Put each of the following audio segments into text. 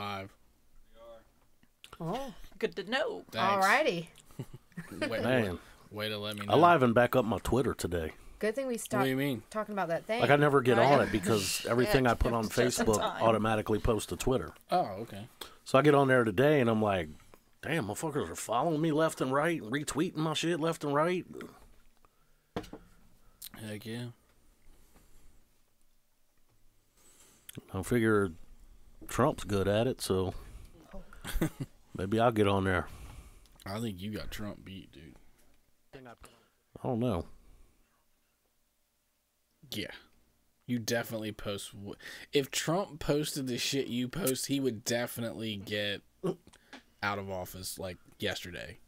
live. Oh, good to know. Thanks. Alrighty. Way to let me know. I livened back up my Twitter today. Good thing we stopped What do you mean? talking about that thing. Like, I never get on it because everything I put on Facebook automatically posts to Twitter. Oh, okay. So I get on there today, and I'm like, damn, motherfuckers are following me left and right, retweeting my shit left and right. Heck yeah. I figure Trump's good at it, so maybe I'll get on there. I think you got Trump beat, dude. I don't know. Yeah. You definitely post. If Trump posted the shit you post, he would definitely get out of office like yesterday.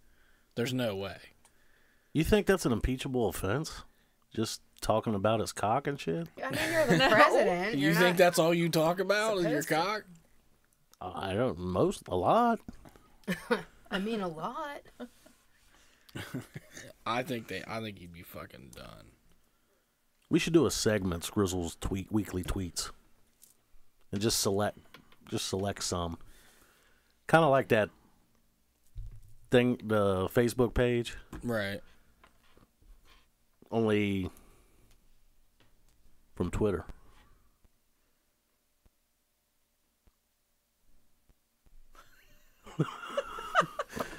There's no way. You think that's an impeachable offense? Just talking about his cock and shit? I mean, you're the president. You think that's all you talk about is your cock? I don't. A lot. I mean, a lot. I think he'd be fucking done. We should do a segment, Grizzle's weekly tweets, and just select some. Kind of like that thing, the Facebook page. Right. Only from Twitter.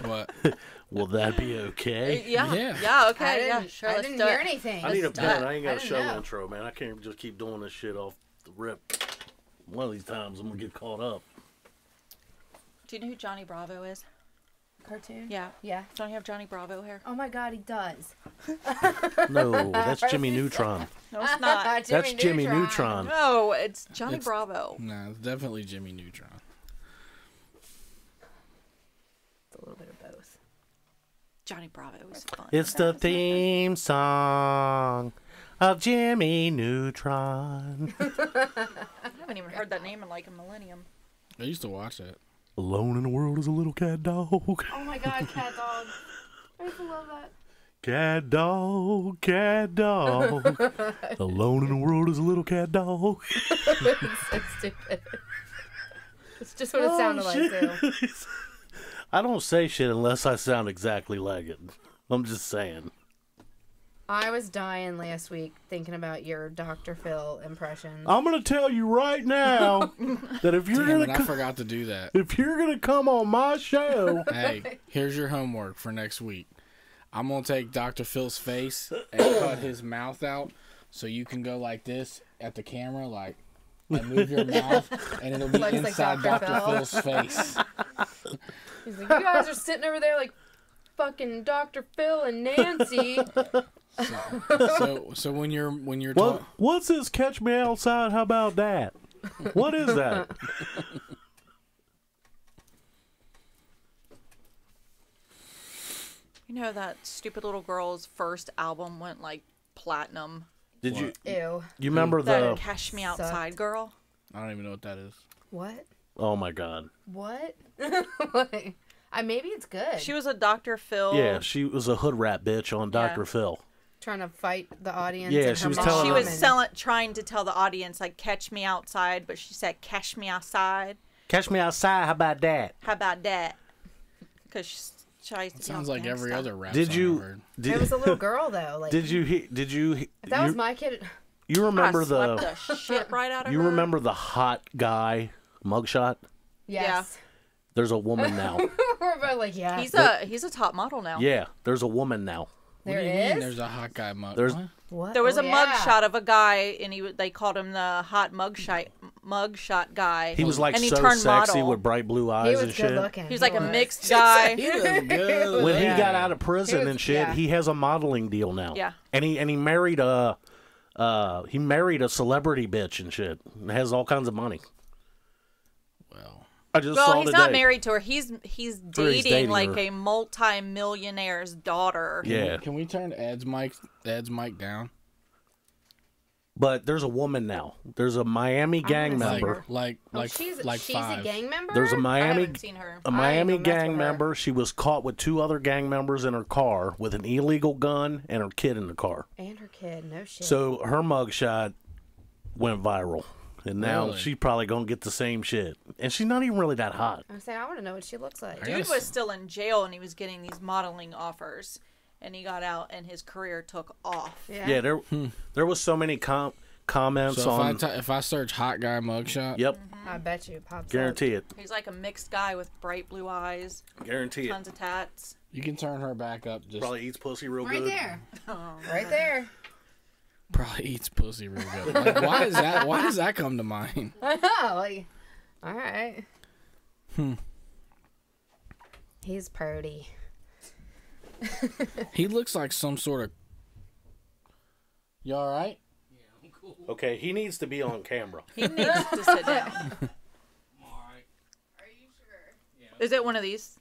What? Will that be okay? Yeah. Okay. Yeah. Sure. I Let's didn't do hear it. anything. I need a pen. I ain't got a didn't show know. intro, man. I can't just keep doing this shit off the rip. One of these times I'm gonna get caught up. Do you know who Johnny Bravo is? Cartoon? Yeah. Yeah. Don't you have Johnny Bravo hair? Oh my God, he does. No, that's Jimmy Neutron. No, it's not. That's Jimmy Neutron. No, it's Johnny Bravo. Nah, it's definitely Jimmy Neutron. It's a little bit of both. Johnny Bravo was fun. It's the theme song of Jimmy Neutron. I haven't even heard that name in like a millennium. I used to watch that. Alone in the world is a little cat dog. Oh my God, cat dog. I used to love that. Cat dog, cat dog. Alone in the world is a little cat dog. It's so stupid. It's just what it sounded like, too. I don't say shit unless I sound exactly like it. I'm just saying. I was dying last week thinking about your Dr. Phil impressions. I'm gonna tell you right now that if you're I forgot to do that. if you're gonna come on my show, Hey, here's your homework for next week. I'm gonna take Dr. Phil's face and cut his mouth out so you can go like this at the camera, like, and move your mouth, and it'll be Looks like inside Dr. Dr. Phil. Phil's face. He's like, you guys are sitting over there like fucking Dr. Phil and Nancy. So when you're talking, what's this? Catch me outside? How about that? What is that? You know that stupid little girl's first album went like platinum. Did you? Ew. You remember The the? Cash Me Outside girl. I don't even know what that is. What? Oh my God. What? Maybe it's good. She was a Dr. Phil. Yeah, she was a hood rat bitch on Dr. Yeah. Phil. Trying to fight the audience. Yeah, and she her was mom telling She them- was trying to tell the audience like "Catch me outside," but she said "Cash me outside." Catch me outside. How about that? How about that? Because she tries to. Sounds like every other rap Did song you? I've heard. It was a little girl though. Like, Did you? if that was my kid. You remember I slapped the shit right out of You her. remember the hot guy mugshot? Yes. There's a woman now. We're both like, yeah. He's a top model now. Yeah, there's a woman now. There What do you mean is? there's a hot guy mug? There's- What? What? There was Oh, a yeah. mugshot of a guy, and they called him the hot mugshot guy. He was like and he so turned sexy model. with bright blue He eyes was and good shit. looking. He was like a mixed guy. He was good. When he Yeah. got out of prison He was- and shit, yeah. he has a modeling deal now. Yeah. And he married a celebrity bitch and shit. And has all kinds of money. Well, I just saw Well, he's today. not married to her. He's dating, dating like her. a multi-millionaire's daughter. Yeah. can we turn Ed's mic down? But there's a woman now. There's a Miami gang wanna see member. her. Like she's she's a gang member? There's a I Miami haven't seen her. a Miami I ain't gonna mess gang with her. member. She was caught with 2 other gang members in her car with an illegal gun and her kid in the car. And her kid. No shit. So her mugshot went viral. And now Really? she's probably gonna get the same shit. And she's not even really that hot. I'm saying I want to know what she looks like. Dude was still in jail and he was getting these modeling offers, and he got out and his career took off. Yeah, there was so many comments So on. if I search hot guy mugshot, Yep, I bet you it pops guarantee it. He's like a mixed guy with bright blue eyes, Guarantee it. tons of tats. you can turn her back up. Just Probably eats pussy real up. Right good. there. Right there. probably eats pussy real good. Like, why is that? Why does that come to mind? I know. Like, all right. He's pretty. He looks like some sort of. You all right? Okay, he needs to be on camera. He needs to sit down. Is it one of these?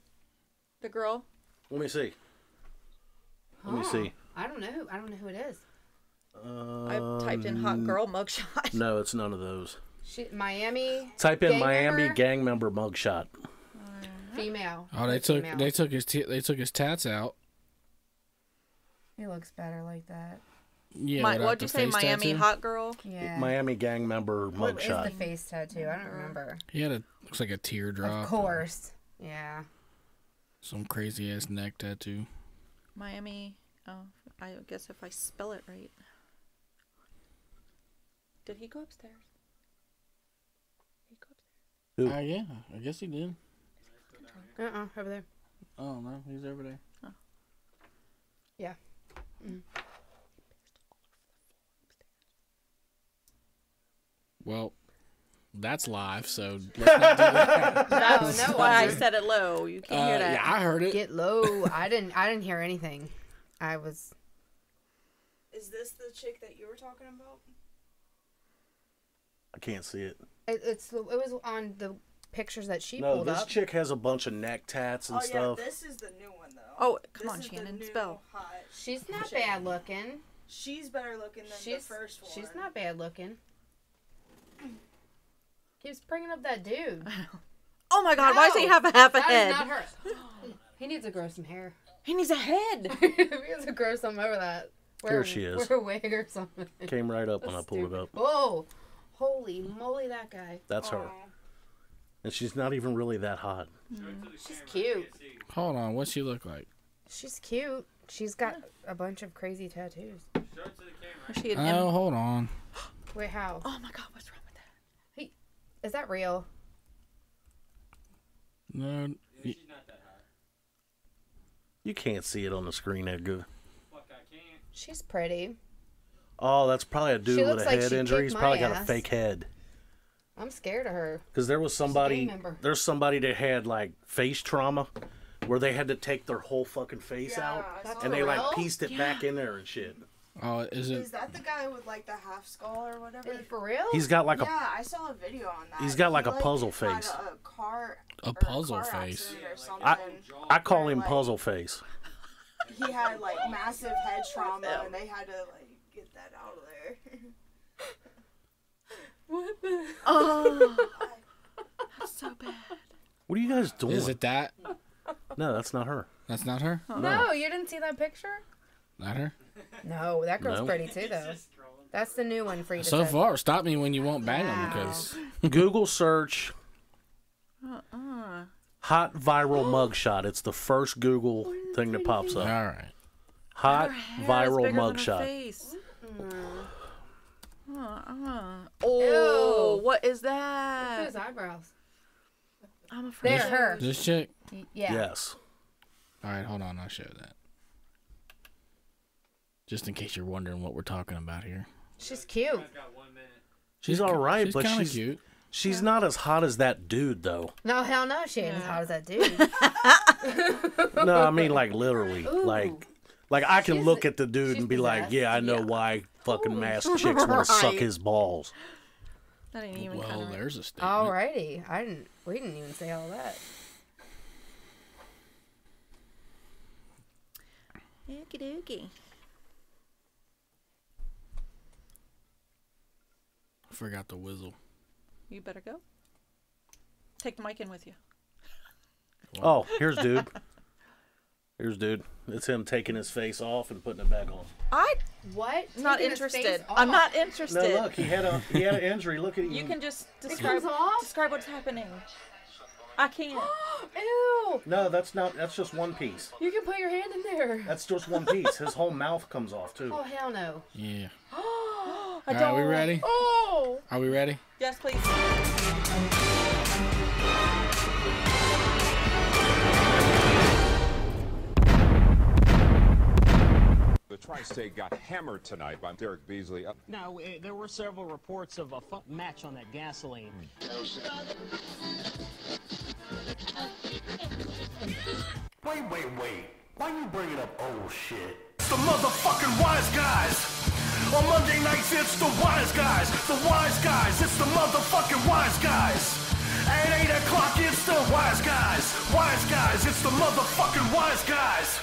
The girl? Let me see. Let me see. I don't know. I don't know who it is. I typed in hot girl mugshot. No, it's none of those. Miami. Type in gang Miami member? gang member mugshot. Female. Oh, they took his tats out. He looks better like that. Yeah. What'd you say, Miami tattoo? hot girl? Yeah. Miami gang member What is the mugshot. face tattoo? I don't remember. He had looks like a teardrop. Of course. Yeah. Some crazy ass neck tattoo. Miami. Oh, I guess if I spell it right. Did he go upstairs? Did he go upstairs? Who? Yeah, I guess he did. Over there. Oh no, he's over there. Yeah. Mm. Well, that's live, so let's not do that. That's no, why I Walter. said it low. You can't hear that. Yeah, I heard it. Get low. I didn't hear anything. I was. Is this the chick that you were talking about? I can't see it. It was on the pictures that she No, pulled this up. chick has a bunch of neck tats and stuff. Yeah, this is the new one though. Oh, come This on, is the Shannon. new Spell. hot. She's not chick. bad looking. She's better looking than the first one. She's not bad looking. Keeps bringing up that dude. Oh my god, why does he No, have a half a That head? is not her. He needs to grow some hair. He needs a head. He needs to grow some over that. Here she is. Wear a wig or something. Came right up when I pulled it Stupid. up. Whoa. Holy moly, that guy. That's her. And she's not even really that hot. She's cute. Hold on, what's she look like? She's cute. She's got a bunch of crazy tattoos. Is she an Oh, hold on. Wait, how? Oh my god, what's wrong with that? Is that real? No, You can't see it on the screen that good. She's pretty. Oh, that's probably a dude She with looks a like head she'd injury. kick He's my probably got a ass. fake head. I'm scared of her. Because there was somebody, member. there's somebody that had like face trauma, where they had to take their whole fucking face out, That's and they for like real? pieced it back in there and shit. oh, is it? Is that the guy with like the half skull or whatever? For real? He's got like Yeah, I saw a video on that. He's got like He, a puzzle had face. A or puzzle car face. accident Or something. I call him Like- puzzle face. He had like massive head trauma, and they had to like get that out of there. What the? Oh, that's so bad. What are you guys doing? Is it that? No, that's not her. That's not her. No, you didn't see that picture? Not her. No, that girl's No. pretty too, though. That's the new one for you to So say. far, stop me when you won't bang them, because Google search hot viral mugshot. It's the first Google thing that pops all up. right. Hot viral mugshot. Oh, Ew. what is Look at that? his eyebrows. I'm afraid. They're her. This chick. Yeah. Yes. All right, hold on. I'll show that. Just in case you're wondering what we're talking about here. She's cute. She's all right, but kinda she's cute. she's not as hot as that dude though. No, hell no, she ain't as hot as that dude. No, I mean like literally. Ooh. Like I can She's- look at the dude she's and be like, possessed. yeah, I know why fucking masked chicks want to suck Right. his balls. That ain't even Well, kind of. there's a statement. Alrighty. We didn't even say all that. Okie dokie. Forgot the whistle. You better go. Take the mic in with you. Oh, here's dude. Here's dude. It's him taking his face off and putting it back on. What? Not Taking his face interested. off. I'm not No, interested. look, he had an injury. Look at You can just comes describe off? what's happening. I can't. Ew! No, that's not. That's just one piece. You can put your hand in there. That's just one piece. His whole mouth comes off too. Oh hell no! Yeah. I All right, don't. we ready? Oh! Are we ready? Yes, please. The Tri-State got hammered tonight by Derek Beasley. Now, there were several reports of a match on that gasoline. Wait. Why you bringing up old shit? It's the motherfucking Wise Guys. On Monday nights, it's the Wise Guys. The Wise Guys, it's the motherfucking Wise Guys. At 8 o'clock, it's the Wise Guys. Wise Guys, it's the motherfucking Wise Guys.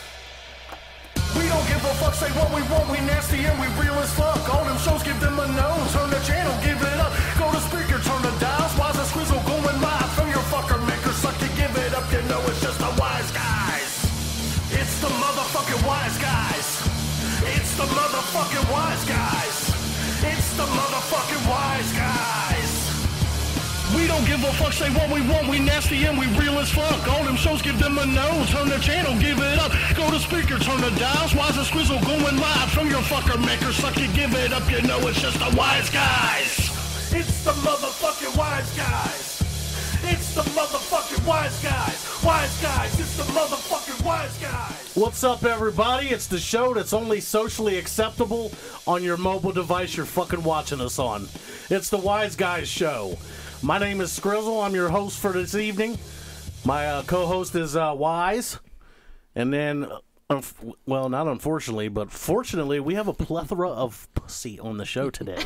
We don't give a fuck, say what we want, we nasty and we real as fuck. All them shows, give them a no, turn the channel, give it up. Go to speaker, turn the dials, Wise and Squizzle going live from your fucker maker. Suck to give it up, you know it's just the Wise Guys. It's the motherfucking Wise Guys. It's the motherfucking Wise Guys. It's the motherfucking Wise Guys. We don't give a fuck, say what we want, we nasty and we real as fuck. All them shows, give them a no, turn the channel, give it up. Go to speaker, turn the dials, Wise and Squizzle going live from your fucker maker. Suck to give it up, you know it's just the Wise Guys. It's the motherfucking Wise Guys. It's the motherfucking Wise Guys. Wise Guys, it's the motherfucking Wise Guys. What's up, everybody? It's the show that's only socially acceptable on your mobile device you're fucking watching us on. It's the Wise Guys Show. My name is Scrizzle. I'm your host for this evening. My co-host is Wise. And then, well, not unfortunately, but fortunately, we have a plethora of pussy on the show today.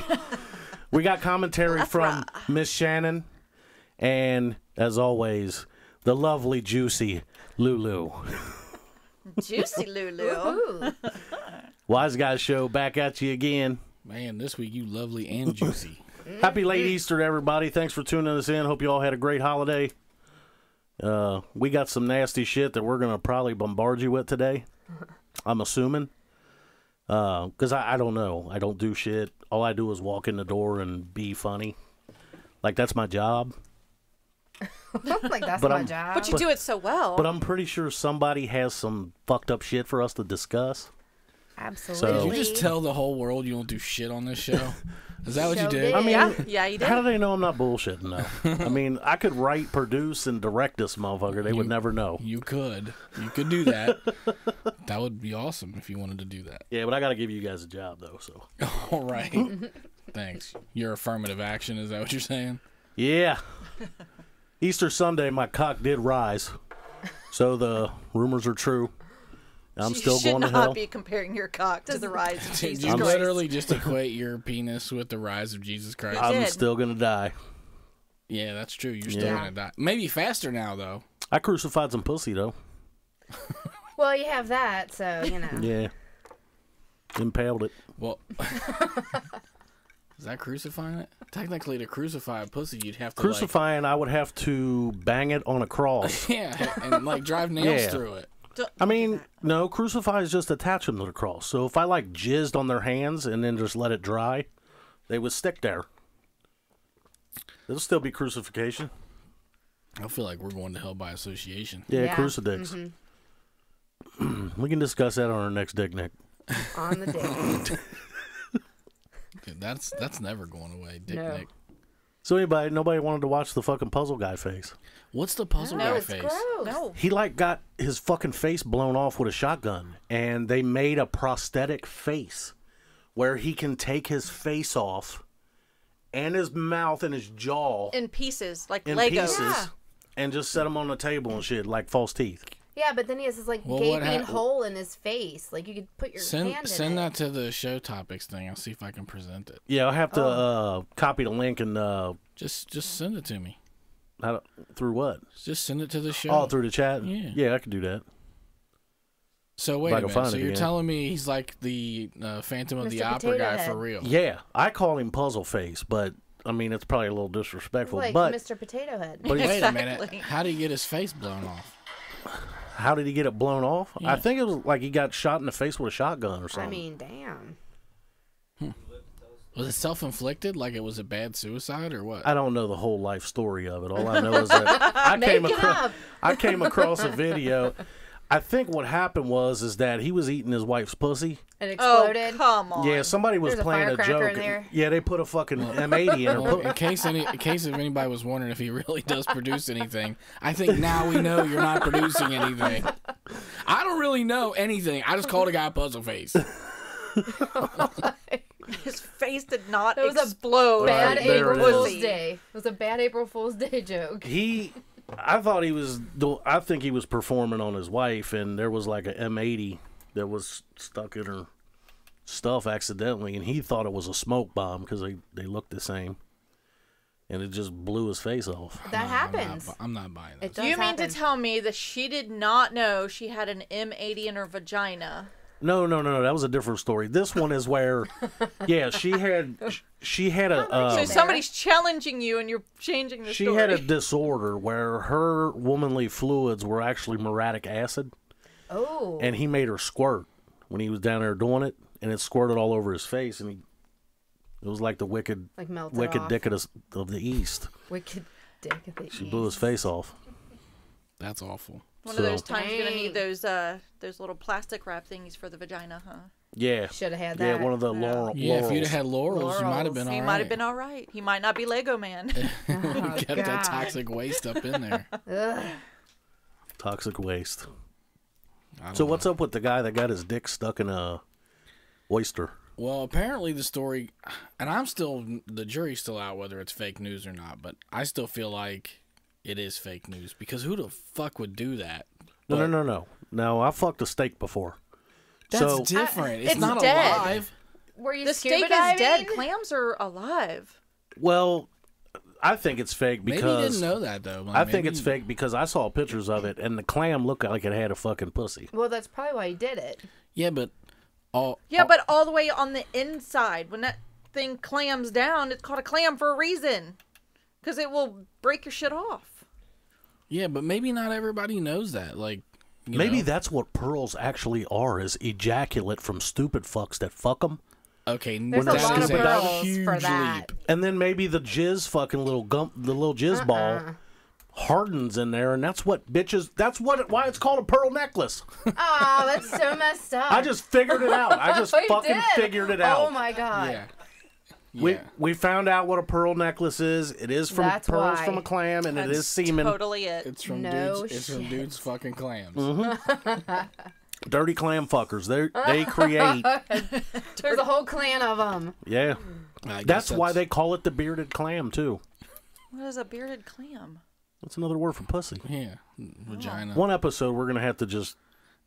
We got commentary from Miss Shannon. And, as always, the lovely, juicy Lulu. Juicy Lulu. Ooh. Wise Guys Show back at you again. Man, this week you lovely and juicy. Happy late Easter to everybody. Thanks for tuning us in. Hope you all had a great holiday. We got some nasty shit that we're going to probably bombard you with today. I'm assuming. Because I don't know. I don't do shit. All I do is walk in the door and be funny. Like, that's my job. Like that's But my I'm- job. But you do it so well. But I'm pretty sure somebody has some fucked up shit for us to discuss. Absolutely. Did you just tell the whole world you don't do shit on this show? Is that what you Show did? did. I mean, yeah, you did. how do they know I'm not bullshitting, though? I mean, I could write, produce, and direct this motherfucker. They would never know. You could. You could do that. That would be awesome if you wanted to do that. Yeah, but I got to give you guys a job, though, so. All right. Thanks. Your affirmative action, is that what you're saying? Yeah. Easter Sunday, my cock did rise. So the rumors are true. I'm you still should going to not hell. be comparing your cock to the rise of Did Jesus you Christ. literally just equate your penis with the rise of Jesus Christ? I I'm did. still going to die. Yeah, that's true. You're still Yeah. going to die. Maybe faster now, though. I crucified some pussy, though. Well, you have that, so you know. Yeah. Impaled it. Well, is that crucifying it? Technically, to crucify a pussy, you'd have to Crucifying, I would have to bang it on a cross. yeah, and like drive nails Yeah. through it. I mean, no, crucify is just attach them to the cross. So if I like jizzed on their hands and then just let it dry, they would stick there. It'll still be crucifixion. I feel like we're going to hell by association. Yeah, Yeah. crucifix. We can discuss that on our next Dick Nick. On the dick. Dude, that's never going away, Dick No. Nick. So nobody wanted to watch the fucking puzzle guy face. What's the puzzle No, guy it's face? gross. No. He like got his fucking face blown off with a shotgun, and they made a prosthetic face where he can take his face off and his mouth and his jaw In pieces, like in Legos. pieces Yeah. and just set them on the table and shit like false teeth. Yeah, but then he has this like Well, what gaping hap- hole in his face. Like you could put your hand in Send it. that to the show topics thing. I'll see if I can present it. Yeah, I'll have to copy the link and Just send it to me. through what? Just send it to the show. Oh, through the chat. Yeah. I could do that. So wait If I a can minute. find So it you're again. telling me he's like the Phantom of the Mr. Opera Potato guy Head. for real? Yeah, I call him Puzzle Face, but I mean it's probably a little disrespectful. Like but Mr. Potato Head. But Wait a Exactly. minute. How did he get his face blown off? how did he get it blown off? Yeah. I think it was like he got shot in the face with a shotgun or something. I mean, damn. Was it self-inflicted? Like it was a bad suicide or what? I don't know the whole life story of it. All I know is that I came across a video. I think what happened is that he was eating his wife's pussy. It exploded. Oh, come on. Yeah, somebody was There's a playing a firecracker joke. in there. Yeah, they put a fucking M80 in Well, her. in case if anybody was wondering if he really does produce anything, I think now we know you're not producing anything. I don't really know anything. I just called a guy puzzle face. His face did not It was a explode. Bad Right, there April it is. Fool's Day. It was a bad April Fool's Day joke. I thought he was. I think he was performing on his wife, and there was like a M80 that was stuck in her stuff accidentally, and he thought it was a smoke bomb because they looked the same, and it just blew his face off. That happens. I'm not buying that. It does You mean happen. to tell me that she did not know she had an M80 in her vagina? No, that was a different story. This one is where, yeah, she had a. So somebody's challenging you and you're changing the She story. had a disorder where her womanly fluids were actually muriatic acid, Oh. and he made her squirt when he was down there doing it, and it squirted all over his face, and it was like the wicked Melted dick of the East. Wicked dick of the She blew his face off. That's awful. One of those times you're gonna need those little plastic wrap thingies for the vagina, huh? Yeah. Should have had Yeah, that. one of the laurels. Yeah, if you'd have had laurels, you might have been all right. He might have been all right. He might not be Lego Man. Kept that toxic waste up in there. Ugh. Toxic waste. I don't So know. what's up with the guy that got his dick stuck in a oyster? Well, apparently the story, and the jury's still out whether it's fake news or not, but I still feel like it is fake news because who the fuck would do that? No. No, I fucked a steak before. That's different. It's it's not dead. alive. Were you The scuba steak diving? is dead. Clams are alive. Well, I think it's fake Maybe you because didn't know that though. Like, I think maybe it's fake because I saw pictures of it and the clam looked like it had a fucking pussy. Well, that's probably why you did it. Yeah, but But all the way on the inside, when that thing clams down, it's called a clam for a reason. Because it will break your shit off. yeah, but maybe not everybody knows that. Like, you Maybe know? that's what pearls actually are: is ejaculate from stupid fucks that fuck them. Okay, There's a that lot is of a pearls huge for that. leap. And then maybe the jizz fucking the little jizz ball hardens in there, and that's what bitches. That's why it's called a pearl necklace. Oh, that's so messed up. I just figured it out. I just You fucking did? figured it out. Oh my god. Yeah. We found out what a pearl necklace is. It is from That's pearls why. from a clam, and it is semen. Totally it. It's from No dudes. It's from shit. dudes fucking clams. Dirty clam fuckers. They create. There's a whole clan of them. Yeah. I guess That's why they call it the bearded clam too. What is a bearded clam? That's another word for pussy. Yeah, vagina. One episode we're gonna have to just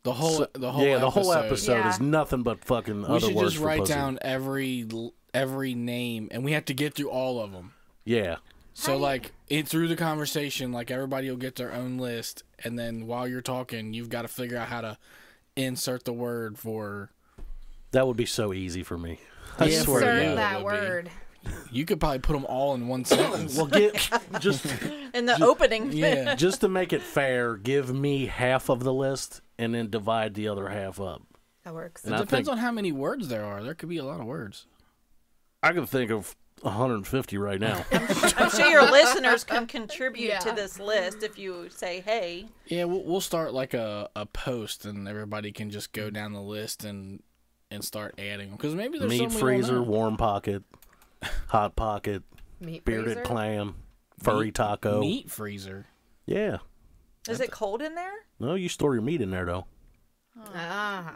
The whole episode Yeah. is nothing but fucking We other should words just for write pussy. down every name, and we have to get through all of them. Yeah. So like through the conversation, like everybody will get their own list, and then while you're talking, you've got to figure out how to insert the word for. That would be so easy for me. I Yeah, swear to Insert God. that it would be. word. You could probably put them all in one sentence. Well, just In the opening. Yeah. just to make it fair, give me half of the list and then divide the other half up. That works. And It I depends think on how many words there are. There could be a lot of words. I can think of 150 right now. I'm sure your listeners can contribute Yeah. to this list if you say, hey. Yeah, we'll start like a post, and everybody can just go down the list and start adding them. Because maybe there's Meat some we don't freezer, know. warm pocket, hot pocket, Meat bearded freezer? clam, furry taco. Meat freezer. Yeah. Is it cold in there? No, you store your meat in there though. Ah.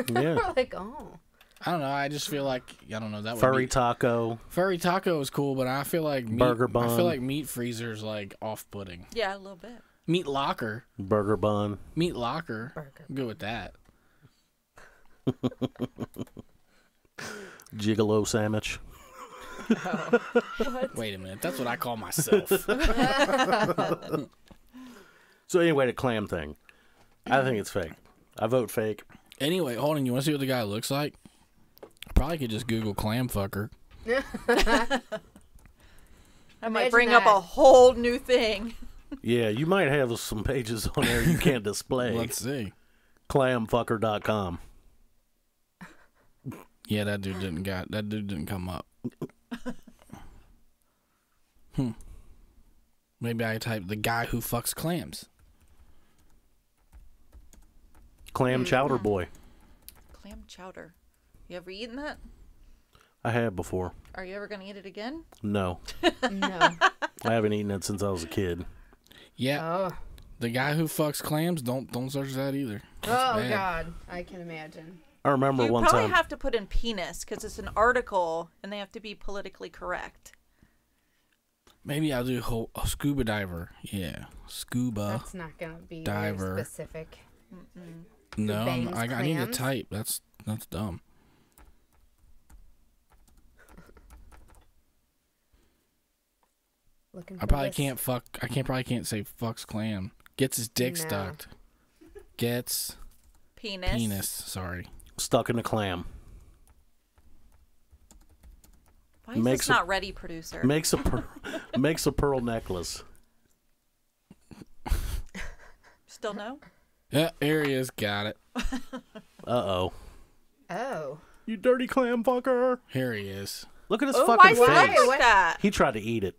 Yeah. We're like, oh. I don't know. I just feel like I don't know that Furry would be, taco. furry taco is cool, but I feel like Burger I bun. feel like meat freezer's like off-putting. Yeah, a little bit. Meat locker. Burger bun. Meat locker. Burger. I'm good with that. Gigolo sandwich. Wait a minute. That's what I call myself. So anyway, the clam thing. I think it's fake. I vote fake. Anyway, hold on. You want to see what the guy looks like? Probably could just Google clam fucker. That might Imagine bring up that. a whole new thing. Yeah, you might have some pages on there you can't display. Let's see. Clamfucker.com. Yeah, that dude didn't come up. Maybe I type the guy who fucks clams. Clam chowder boy. Clam chowder. You ever eaten that? I have before. Are you ever going to eat it again? No. No. I haven't eaten it since I was a kid. Yeah. Oh. The guy who fucks clams, don't search that either. That's Oh bad. God, I can imagine. I remember You one probably time. have to put in penis because it's an article and they have to be politically correct. Maybe I'll do a scuba diver. Yeah, scuba. That's not gonna be diver. very specific. No, bangs I need to clams? type. That's dumb. Looking I for probably this. can't fuck. Probably can't say fucks clam. Gets his dick No. stuck. Gets Penis. penis. Sorry. Stuck in a clam. Why is Makes this a- not ready, producer? Makes a pearl necklace. Still no? Yeah, here he is. Got it. Uh-oh. Oh. You dirty clam fucker. Here he is. Look at his Oh, fucking why is it face. like that? He tried to eat it.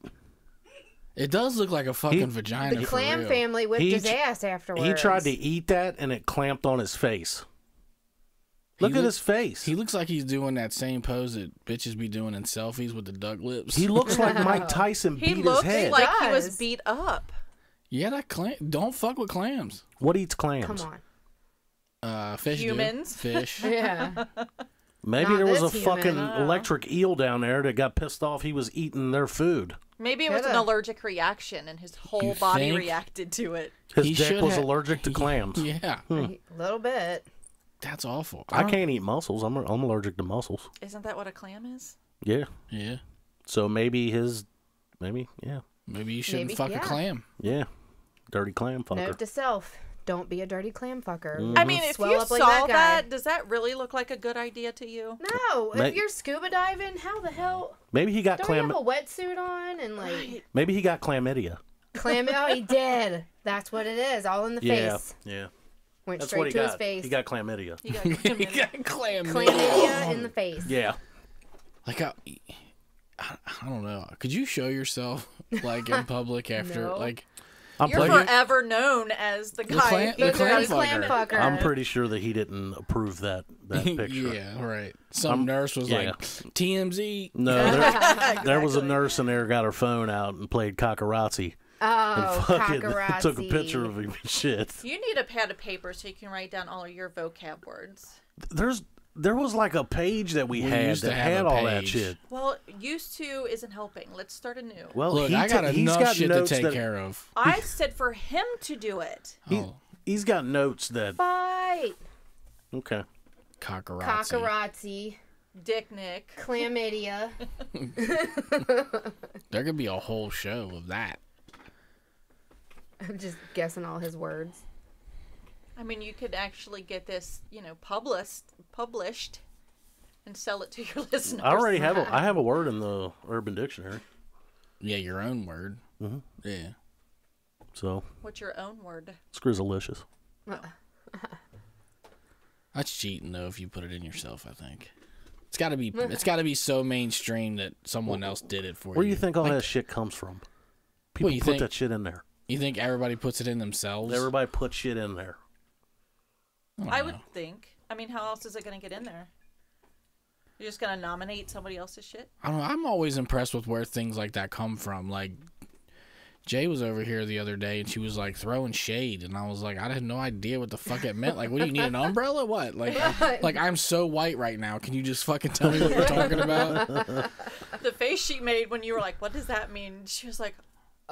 It does look like a fucking vagina. The for clam real. family whipped He his tr- ass afterwards. He tried to eat that and it clamped on his face. Look at look- his face. He looks like he's doing that same pose that bitches be doing in selfies with the duck lips. He looks like Mike Tyson He beat his looks head. like he does. was beat up. Yeah, that clam. Don't fuck with clams. What eats clams? Come on. Fish. do. Humans. Fish. Yeah. Maybe Not there was a this fucking human. electric eel down there that got pissed off he was eating their food. Maybe it was an Coulda. allergic reaction and his whole You body think? reacted to it. His He dick should was ha- allergic to clams. Yeah, A little bit. that's awful. I don't- can't eat mussels. I'm allergic to mussels. Isn't that what a clam is? Yeah. Yeah, So maybe yeah. maybe you shouldn't Maybe, fuck a yeah. clam. Yeah. Dirty clam fucker. Note to self: don't be a dirty clam fucker. I mean, if Swell you up saw like that guy. that, does that really look like a good idea to you? No, May- if you're scuba diving, how the hell? Maybe he got Don't clam. you have a wetsuit on and like Maybe he got chlamydia. clam? Oh, he did. That's what it is. All in the Yeah. face. Yeah. Went That's straight what he to got. his face. He got chlamydia. You got You chlamydia. got clam. chlamydia in the face. Yeah. Like I don't know. Could you show yourself like in public after No. like? I'm You're pretty, forever known as the guy. clam- who the clam does- clam fucker. I'm pretty sure that he didn't approve that picture. Yeah, right. Some nurse was yeah. like, TMZ. No, there was a nurse in there got her phone out and played Cockerazzi. Oh, Fucking paparazzi. took a picture of him and shit. You need a pad of paper so you can write down all of your vocab words. There was like a page that we had used to that have had a all that page. shit. Well, used to isn't helping. Let's start anew. Well, Look, he I got he's enough got shit to notes take that- care of. I said for him to do it. Oh, He's got notes that Fight. okay. Cockerazzi. Paparazzi. Dick Nick. Chlamydia. There could be a whole show of that. I'm just guessing all his words. I mean, you could actually get this, published, and sell it to your listeners. I already have a word in the Urban Dictionary. Yeah, your own word. Mm-hmm. Yeah. So What's your own word? Scrizzalicious. That's cheating though if you put it in yourself, I think. It's gotta be so mainstream that someone else did it for you. Where do you think all Like, that shit comes from? People you put think- that shit in there. You think everybody puts it in themselves? Everybody put shit in there. I would think. I mean, how else is it going to get in there? You're just going to nominate somebody else's shit? I don't know. I'm always impressed with where things like that come from. Like, Jay was over here the other day and she was like throwing shade, and I was like, I had no idea what the fuck it meant. Like, what do you need, an umbrella? What? Like I'm so white right now. Can you just fucking tell me what you're talking about? The face she made when you were like, what does that mean? She was like,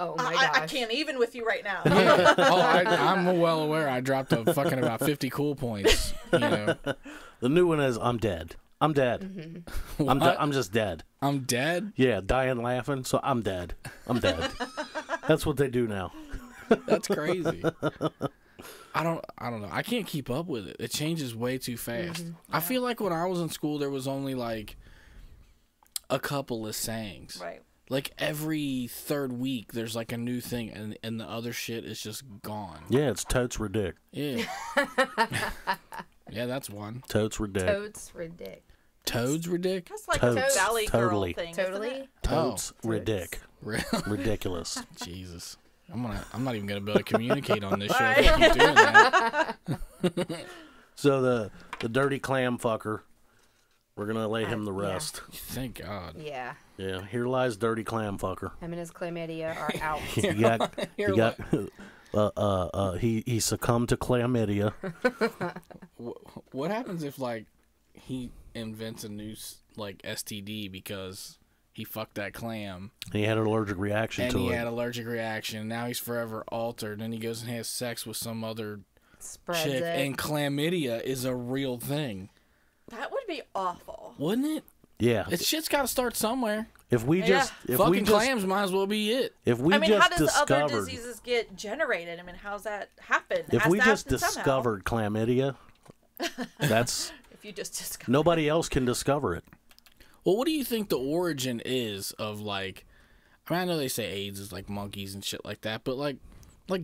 Oh my gosh. I can't even with you right now. Yeah. Oh, I'm well aware. I dropped a fucking about 50 cool points. You know, The new one is I'm dead. I'm dead. Mm-hmm. I'm just dead. I'm dead. Yeah, dying laughing. So I'm dead. I'm dead. That's what they do now. That's crazy. I don't know. I can't keep up with it. It changes way too fast. I feel like when I was in school, there was only like a couple of sayings. Right. Like every third week, there's like a new thing, and the other shit is just gone. Yeah, it's totes ridic. Yeah. Yeah, that's one. Totes ridic. Toads for dick. Toads ridic? That's like Totes, a Valley totally. Girl thing. Totally. Totes, Oh. ridic. Ridiculous. Jesus. I'm not even gonna be able to communicate on this show if I keep doing that. So the dirty clam fucker, we're gonna lay him to yeah. rest. Thank God. Yeah. Yeah, here lies dirty clam fucker. Him and his chlamydia are out. He succumbed to chlamydia. What happens if like he invents a new like STD because he fucked that clam He had an allergic reaction and to he it. had allergic reaction? Now he's forever altered. Then he goes and has sex with some other Spreads chick, it. and chlamydia is a real thing, That would be awful. wouldn't it? Yeah. It's shit's got to start somewhere. If we just, if Fucking we just, clams might as well be it. if we I mean, just how does discovered, other diseases get generated? I mean, how's that happen? if Has we to just happen somehow. discovered chlamydia, that's If you just discovered. nobody else can discover it. Well, what do you think the origin is of like? I mean, I know they say AIDS is like monkeys and shit like that, but like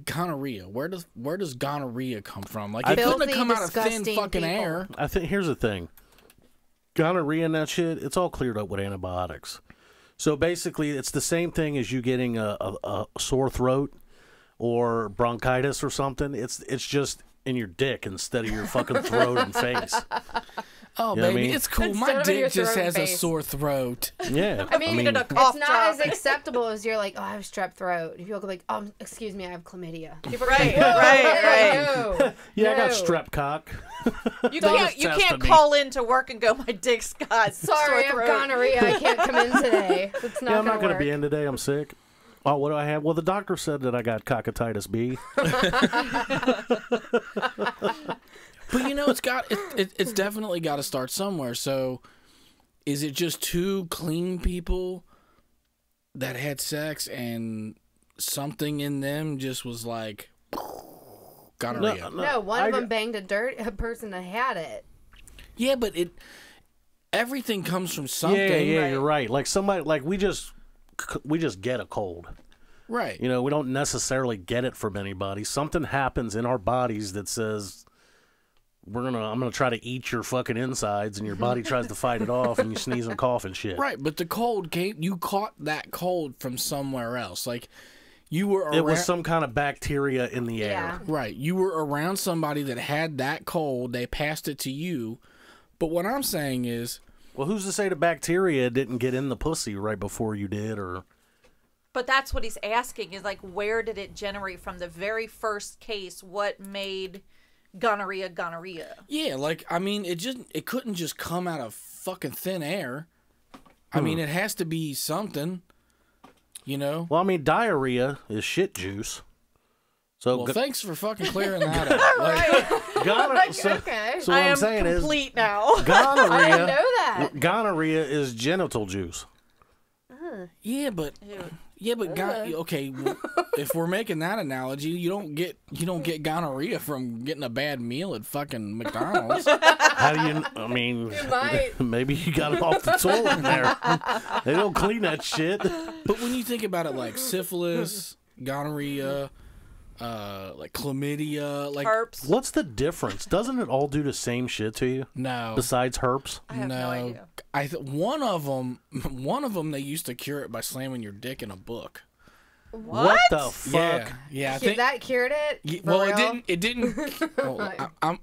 gonorrhea. Where does gonorrhea come from? Like it couldn't have Filthy, come out of thin disgusting fucking people. air. I think here's the thing. Gonorrhea and that shit, it's all cleared up with antibiotics. So basically, it's the same thing as you getting a sore throat or bronchitis or something. It's just in your dick instead of your fucking throat and face. Oh, You know what I baby, mean? it's cool. Instead My of in your dick just throat has and a face. sore throat. Yeah. I mean, a cough It's not drop. as acceptable as you're like, oh, I have strep throat. If you go like, excuse me, I have chlamydia. People are Right, like, right. no, Yeah, I got no. strep cock. You They can't just tested me. call into work and go, my dick's got Sorry, I sore have throat." gonorrhea. I can't come in today. It's not Yeah, I'm not going going to be in today. I'm sick. Oh, what do I have? Well, the doctor said that I got cockatitis B. But you know, it's definitely got to start somewhere. So, is it just two clean people that had sex and something in them just was like gonorrhea? No, one of them banged a person that had it. Yeah, but everything comes from something. Yeah, you're right. Like somebody, like we just get a cold. Right. You know, we don't necessarily get it from anybody. Something happens in our bodies that says I'm gonna try to eat your fucking insides, and your body tries to fight it off, and you sneeze and cough and shit. Right, but the cold you caught that cold from somewhere else. Like you were around, It was some kind of bacteria in the Yeah. air. right. You were around somebody that had that cold, they passed it to you. But what I'm saying is, Well, who's to say the bacteria didn't get in the pussy right before you did, or But that's what he's asking is like, where did it generate from the very first case? What made gonorrhea? yeah, like I mean, it couldn't just come out of fucking thin air. I mean, it has to be something, you know. well, I mean, diarrhea is shit juice. So Well, thanks for fucking clearing that up. Like, Okay. So I what I'm am saying complete now. is I didn't gonorrhea. know that. Gonorrhea is genital juice. yeah, but okay. Well, if we're making that analogy, you don't get gonorrhea from getting a bad meal at fucking McDonald's. How do you? I mean, might. maybe you got it off the toilet in there. They don't clean that shit. But when you think about it, like syphilis, gonorrhea, like chlamydia, like Herpes. What's the difference? Doesn't it all do the same shit to you? no, Besides herpes? I have no idea. one of them they used to cure it by slamming your dick in a book. What the fuck? Yeah, I think. That cured it? Yeah, For well, real? it didn't. Well,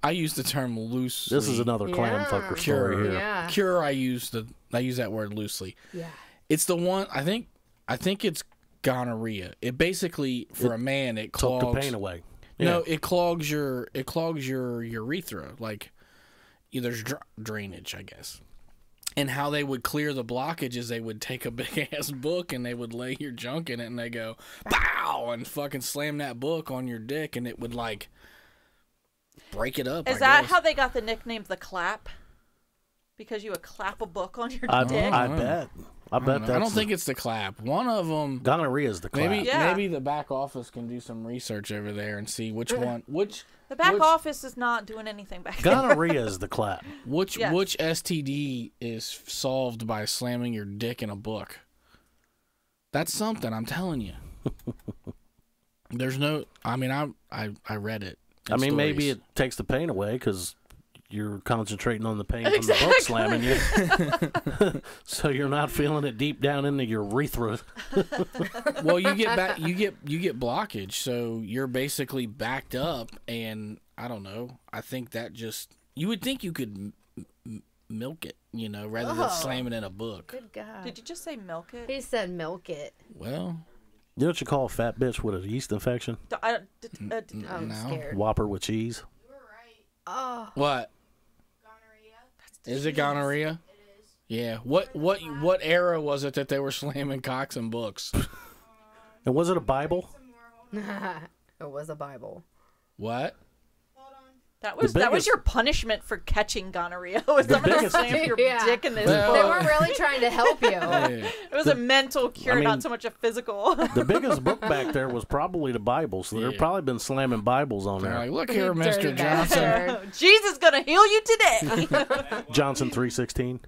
I use the term loosely. This is another clam Yeah. fucker Cure. story here. Yeah. Cure. I use that word loosely. Yeah. It's the one. I think it's gonorrhea. It basically, for a man, it Took clogs the pain away. No, it clogs your urethra. Like there's drainage, I guess. And how they would clear the blockage is they would take a big ass book and they would lay your junk in it and they go pow and fucking slam that book on your dick and it would like break it up. Is that how they got the nickname the clap? Because you would clap a book on your I dick? bet. I bet that's. I don't think it's the clap. One of them. gonorrhea is the clap. Maybe the back office can do some research over there and see which one The back office is not doing anything back there. Gonorrhea is the clap. which Yes. STD is solved by slamming your dick in a book. That's something, I'm telling you. There's no. I mean, I read it. I mean, maybe stories. it takes the pain away because you're concentrating on the pain from the book slamming you, so you're not feeling it deep down in the urethra. Well, you get blockage, so you're basically backed up, and I don't know. I think that just you would think you could milk it, rather than slam it in a book. Good God. Did you just say milk it? He said milk it. Well, You know what you call a fat bitch with a yeast infection? I'm no. scared. Whopper with cheese. Oh. What? Is it gonorrhea? It is. Yeah. What era was it that they were slamming cocks and books? And was it a Bible? It was a Bible. What? That was your punishment for catching gonorrhea. Was someone slammed your dick in this book? They weren't really trying to help you. It was a mental cure, not so much a physical. The biggest book back there was probably the Bible, so they've probably been slamming Bibles on there. Like, look here, Mr. Johnson. Jesus gonna heal you today. Johnson 3:16.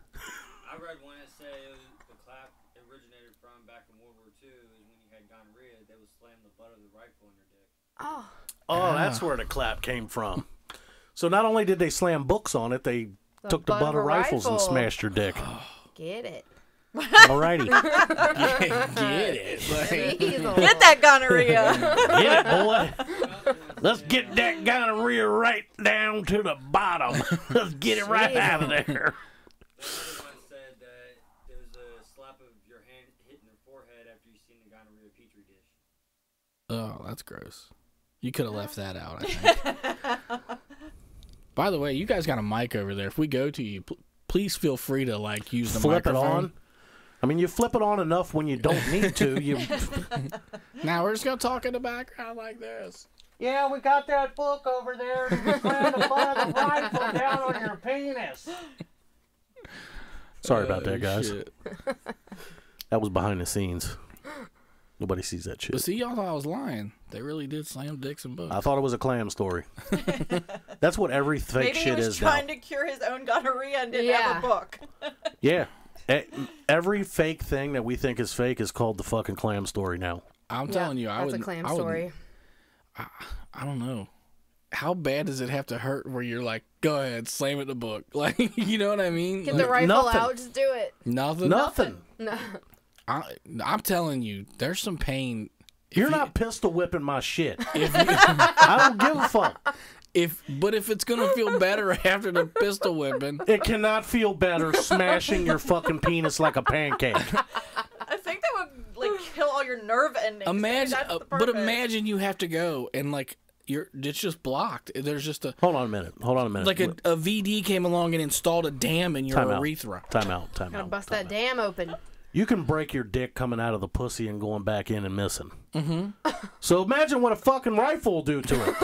I read one that said the clap originated from back in World War II is when you had gonorrhea, they would slam the butt of the rifle in your dick. Oh, that's where the clap came from. So not only did they slam books on it, they took the butt of rifles and smashed your dick. Get it. Alrighty. Get it. Get that gonorrhea. Get it, boy. Let's get that gonorrhea right down to the bottom. Let's get it right out of there. The other one said that it was a slap of your hand hitting your forehead after you seen the gonorrhea petri dish. Oh, that's gross. You could have left that out, I think. By the way, you guys got a mic over there. If we go to you, please feel free to use the flip microphone. It on. I mean, you flip it on enough when you don't need to. You. Now we're just gonna talk in the background like this. Yeah, we got that book over there. Slam the butt of the rifle down on your penis. Sorry about that, guys. Shit. That was behind the scenes. Nobody sees that shit. But see, y'all thought I was lying. They really did slam dicks and books. I thought it was a Clam story. That's what every fake shit is now. Maybe he was trying to cure his own gonorrhea and didn't have a book. Yeah. Every fake thing that we think is fake is called the fucking Clam story now. I'm telling you, that's a Clam story. I don't know. How bad does it have to hurt where you're like, go ahead, slam it in the book? Like, you know what I mean? Get the rifle out, just do it. Nothing? No. I'm telling you, there's some pain. You're not pistol whipping my shit. I don't give a fuck. But if it's gonna feel better after the pistol whipping, it cannot feel better smashing your fucking penis like a pancake. I think that would kill all your nerve endings. Imagine you have to go and it's just blocked. There's just a hold on a minute. Like a VD came along and installed a dam in your urethra. Time out. Gotta bust that dam open. You can break your dick coming out of the pussy and going back in and missing. Mm-hmm. So imagine what a fucking rifle will do to it.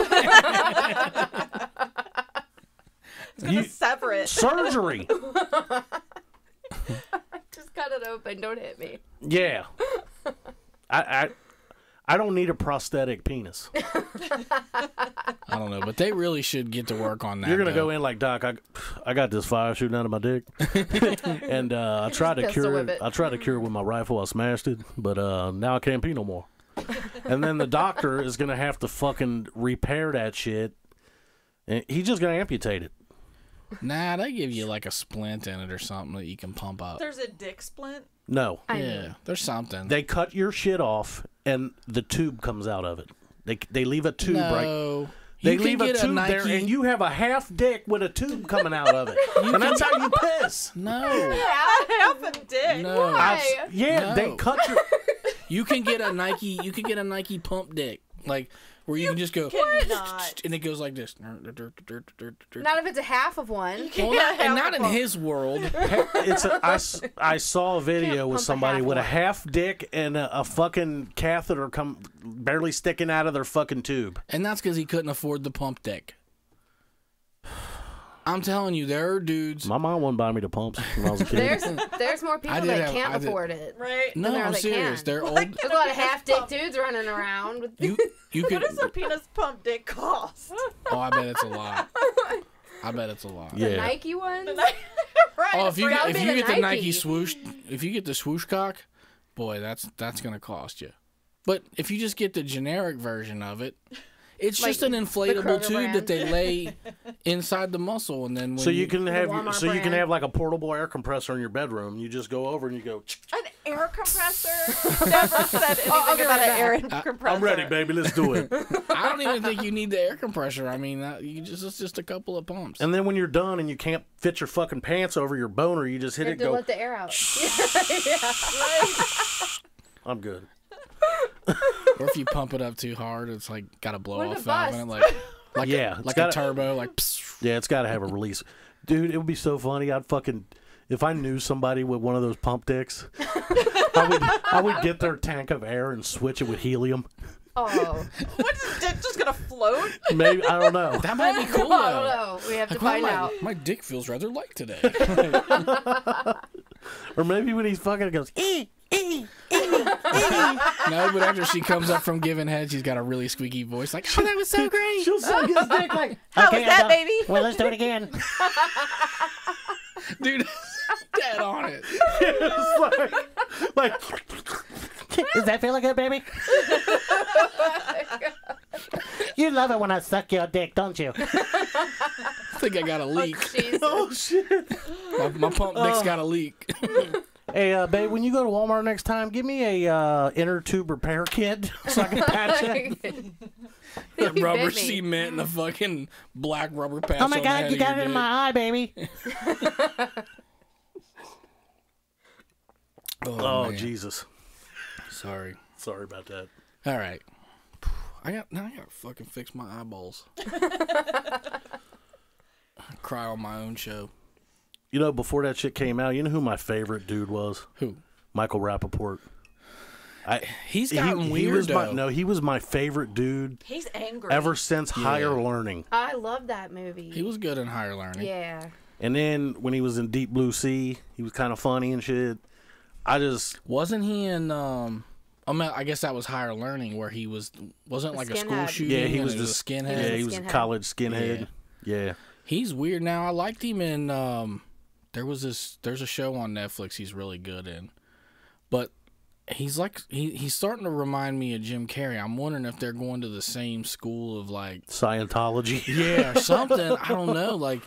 It's gonna sever it. Surgery. Just cut it open. Don't hit me. Yeah. I don't need a prosthetic penis. I don't know, but they really should get to work on that. You're gonna go in like, Doc, I got this fire shooting out of my dick, and I tried to cure it. I tried to cure it with my rifle. I smashed it, but now I can't pee no more. And then the doctor is gonna have to fucking repair that shit, and he's just gonna amputate it. Nah, they give you like a splint in it or something that you can pump up. There's a dick splint? No. There's something. They cut your shit off, and the tube comes out of it. They leave a tube right. They leave a tube there, and you have a half dick with a tube coming out of it, and that's how you piss. No. Half a dick. No. Why? No. They cut your. You can get a Nike. You can get a Nike pump dick, where you can just go, and it goes like this. Not if it's a half of one. And not in his world. I saw a video with somebody with a half dick and a fucking catheter barely sticking out of their fucking tube. And that's because he couldn't afford the pump dick. I'm telling you, there are dudes. My mom wouldn't buy me the pumps when I was a kid. There's more people that can't afford it. Right? No, I'm serious. They're old. There's a lot of half-dick dudes running around. You what does a penis pump dick cost? Oh, I bet it's a lot. Yeah. The Nike one? Right. Oh, if you get the Nike swoosh, if you get the swoosh cock, boy, that's gonna cost you. But if you just get the generic version of it, It's Like just an the inflatable Kroger tube brand. that they lay inside the muscle, and then when So you can have Walmart so you can brand. have like a portable air compressor in your bedroom. You just go over and you go. An air compressor? Never said anything I'll be about right an air back. compressor. I'm ready, baby. Let's do it. I don't even think you need the air compressor. I mean, it's just a couple of pumps. And then when you're done and you can't fit your fucking pants over your boner, you just hit You it. have to Go. let the air out. I'm good. Or if you pump it up too hard, it's like got a blow What off if it valve in it, like Yeah, it's like gotta- a turbo, like. Psst. Yeah, it's got to have a release. Dude, it would be so funny. I'd fucking if I knew somebody with one of those pump dicks, I would get their tank of air and switch it with helium. Oh. What is dick just gonna float? Maybe I don't know. That might be cool. Though. I don't know. We have to Like, wow, find out. my dick feels rather light today. Or maybe when he's fucking, it goes. No, but after she comes up from giving head, she's got a really squeaky voice, like, "Oh, that was so great." She'll suck his dick like. How was that, baby? Well, let's do it again. Dude, dead on it. It's like, is that feeling good, baby? You love it when I suck your dick, don't you? I think I got a leak. Jesus. Oh shit! My pump dick's got a leak. Hey, babe, when you go to Walmart next time, give me a inner tube repair kit so I can patch it. The You rubber bit me. cement and a fucking black rubber patch. Oh my on the god, head you of got your it in dick. my eye, baby. Oh, man. Jesus. Sorry. Sorry about that. All right. I gotta fucking fix my eyeballs. Cry on my own show. You know, before that shit came out, you know who my favorite dude was? Who? Michael Rapaport. He's gotten weird, was though. no, he was my favorite dude He's angry. ever since Higher Learning. I love that movie. He was good in Higher Learning. Yeah. And then when he was in Deep Blue Sea, he was kind of funny and shit. Wasn't he in I guess that was Higher Learning where he wasn't The like a school skinhead. shooting. Yeah, he and was it the a skinhead. Yeah, a he was a skinhead. college skinhead. Yeah. He's weird now. I liked him in there's a show on Netflix he's really good in. But he's like he's starting to remind me of Jim Carrey. I'm wondering if they're going to the same school of like Scientology. yeah, or something. I don't know. Like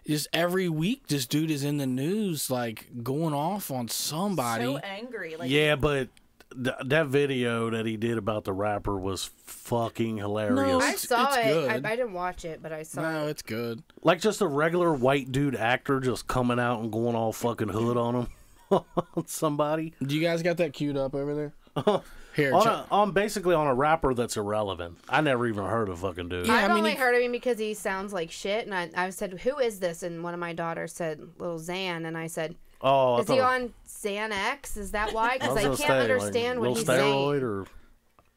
just every week this dude is in the news like going off on somebody. So angry. Like, Yeah, but that video that he did about the rapper was fucking hilarious. No, I saw it's it. good. I didn't watch it, but I saw No, it. it's good. Like just a regular white dude actor just coming out and going all fucking hood on him. On somebody. Do you guys got that queued up over there? Here, on basically on a rapper that's irrelevant. I never even heard of fucking dude. Yeah, I've I mean, only he- heard of him because he sounds like shit, and I said, "Who is this?" And one of my daughters said, "Little Xan," and I said, Oh, I "Is he thought- on Xanax? Is that why? I Because was I gonna can't say, understand like, what he's Lil saying." Steroid or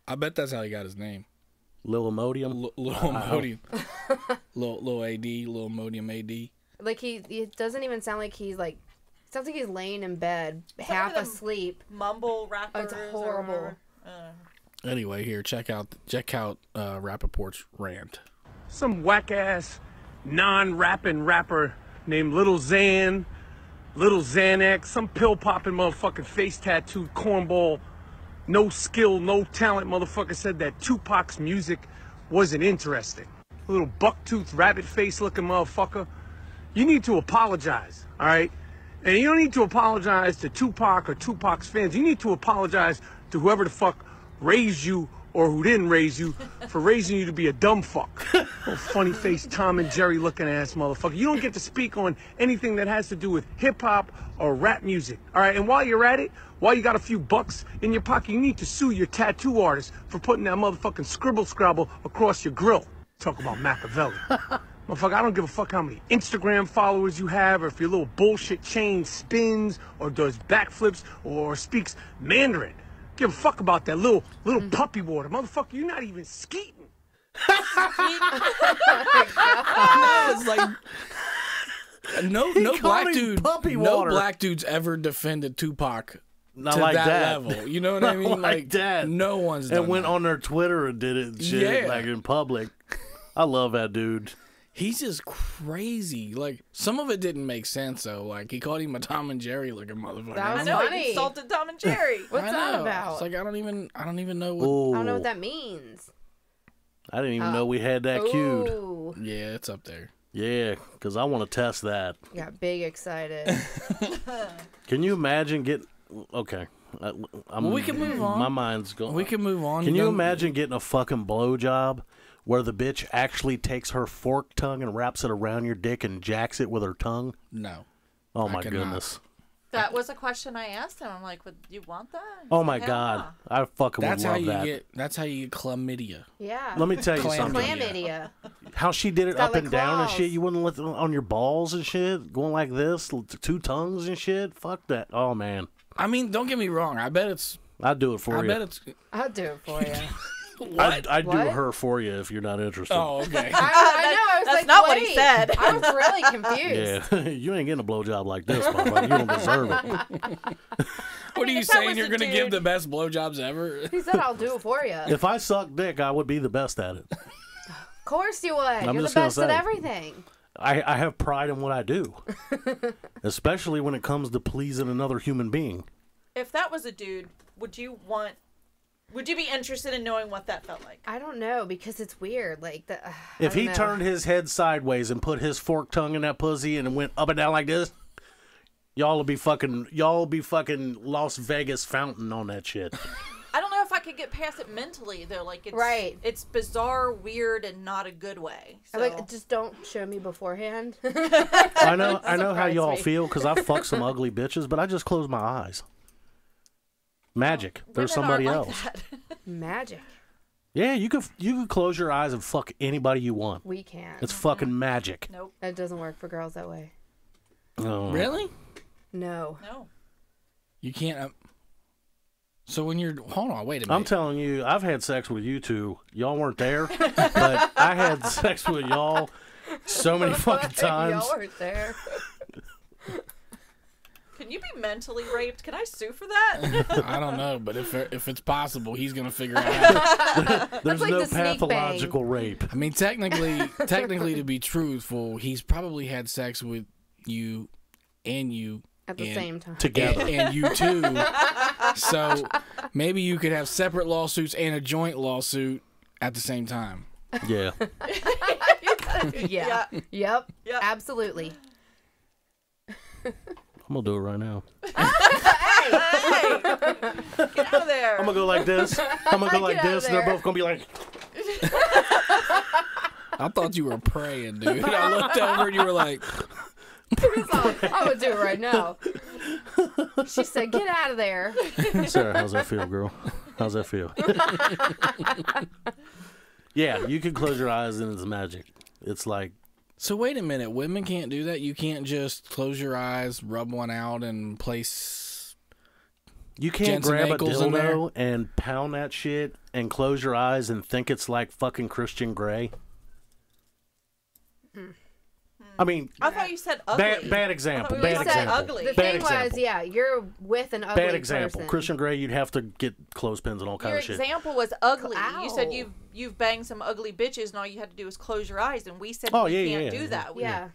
I bet that's how he got his name. Lil Imodium. Little Modium. Little AD, Little Modium AD. Like it doesn't even sound like he's like. Sounds like he's laying in bed, half them asleep. mumble rappers. It's or horrible. whatever. Anyway, here, check out Rapaport's rant. Some whack ass, non-rapping rapper named Little Xan, Little Xanax, some pill popping motherfucking face tattooed cornball, no skill, no talent motherfucker said that Tupac's music wasn't interesting. Little bucktooth rabbit face looking motherfucker. You need to apologize, all right? And you don't need to apologize to Tupac or Tupac's fans. You need to apologize to whoever the fuck raised you or who didn't raise you for raising you to be a dumb fuck. Little funny face Tom and Jerry looking ass motherfucker. You don't get to speak on anything that has to do with hip hop or rap music. All right, and while you're at it, while you got a few bucks in your pocket, you need to sue your tattoo artist for putting that motherfucking scribble scrabble across your grill. Talk about Machiavelli. Motherfucker, I don't give a fuck how many Instagram followers you have, or if your little bullshit chain spins, or does backflips, or speaks Mandarin. Give a fuck about that little puppy water. Motherfucker, you're not even skeeting. It's like no black called him dude, puppy no water. black dude's ever defended Tupac Not to like that, that. level. You know what I Not mean? like that. No one's done And went that. on their Twitter and did it and shit, Yeah. like in public. I love that dude. He's just crazy. Like some of it didn't make sense though. Like he called him a Tom and Jerry looking motherfucker. That I was know, funny. he insulted Tom and Jerry. What's I that know. about? It's like I don't even know what. Oh, I don't know what that means. I didn't even know we had that queued. Ooh, Yeah, it's up there. Yeah, because I want to test that. got big excited. Can you imagine getting... Okay. We can move on. My mind's going. We can move on. Can you imagine getting a fucking blowjob where the bitch actually takes her fork tongue and wraps it around your dick and jacks it with her tongue? No. Oh, I my cannot. goodness. That was a question I asked him. I'm like, would you want that? Oh, my Hell God. no. I fucking That's would how love you that. get. That's how you get chlamydia. Yeah. Let me tell you Clam- something. Chlamydia. How she did it got up and like down and claws. shit. You wouldn't let it on your balls and shit. Going like this, 2 tongues and shit. Fuck that. Oh, man. I mean, don't get me wrong. I bet it's. I'd do it for I you. bet it's. I'll do it for you. I'd do What? her for you if you're not interested. Oh, okay. I know. I was That's like, not what he wait. said. I was really confused. Yeah, you ain't getting a blowjob like this, Papa. You don't deserve it. What are you if that saying? was You're a going to give dude- the best blowjobs ever? He said, I'll do it for you. Of If I suck dick, I would be the best at it. course you would. I'm You're the just gonna best at say. everything. I have pride in what I do, especially when it comes to pleasing another human being. If that was a dude, would you be interested in knowing what that felt like? I don't know because it's weird. Like the. If he turned his head sideways and put his fork tongue in that pussy and it went up and down like this, y'all will be fucking Las Vegas fountain on that shit. I don't know if I could get past it mentally though. Like it's Right. It's bizarre, weird, and not a good way. So. Like, just don't show me beforehand. I know how Surprise y'all me. feel because I fucked some ugly bitches, but I just close my eyes. Magic. There's Women somebody aren't else. like that. Magic. Yeah, you could close your eyes and fuck anybody you want. We can't. It's fucking magic. Nope. That doesn't work for girls that way. Oh. Really? No. No. You can't. So when you're. Hold on, wait a minute. I'm telling you, I've had sex with you two. Y'all weren't there, but I had sex with y'all so many fucking times. Y'all weren't there. Can you be mentally raped? Can I sue for that? I don't know, but if it's possible, he's going to figure it out. There's like no the sneak pathological rape. I mean, technically, to be truthful, he's probably had sex with you and you At the and- same time. Together. and you too. So maybe you could have separate lawsuits and a joint lawsuit at the same time. Yeah. Yeah. Yep. Yep. Absolutely. I'm going to do it right now. Hey, get out of there. I'm going to go like this. I'm going to go like Get out of this, and they're there. both going to be like, I thought you were praying, dude. I looked over and you were like, I'm gonna do it right now. She said, "Get out of there." Sarah, how's that feel, girl? How's that feel? Yeah, you can close your eyes and it's magic. It's like, so wait a minute. Women can't do that? You can't just close your eyes, rub one out, and place... you can't Jensen grab a Ackles in there? dildo and pound that shit and close your eyes and think it's like fucking Christian Grey. I mean, I thought you said ugly. bad example. I thought Bad you said example. ugly. The Bad thing was, example. yeah, you're with an ugly Bad example. person. Christian Grey, you'd have to get clothespins and all kind Your of shit. example was ugly. Ow. You said you've banged some ugly bitches, and all you had to do was close your eyes, and we said Oh, we yeah, can't yeah, do yeah. that. Yeah.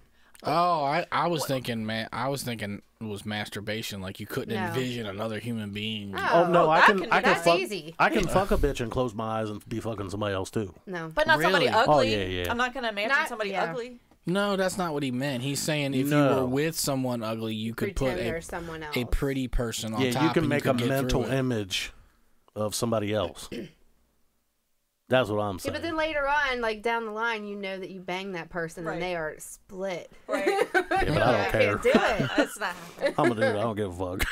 Oh, I was thinking, man. I was thinking it was masturbation. Like you couldn't No. envision another human being. Oh no, I that can can- I can that's fuck easy. I can fuck a bitch and close my eyes and be fucking somebody else too. No. But not somebody Really? ugly. Oh, yeah, yeah. I'm not gonna imagine Not- somebody yeah. ugly. No, that's not what he meant. He's saying if you No. were with someone ugly, you could Pretend put they're someone else. a pretty person on Yeah, top. you can and make could a get mental through it. image of somebody else. That's what I'm Yeah, saying. but then later on, like down the line, you know that you banged that person Right. and they are split. Right. Yeah, but I don't I care. can't do it. That's not happening. I'm a dude. I don't give a fuck.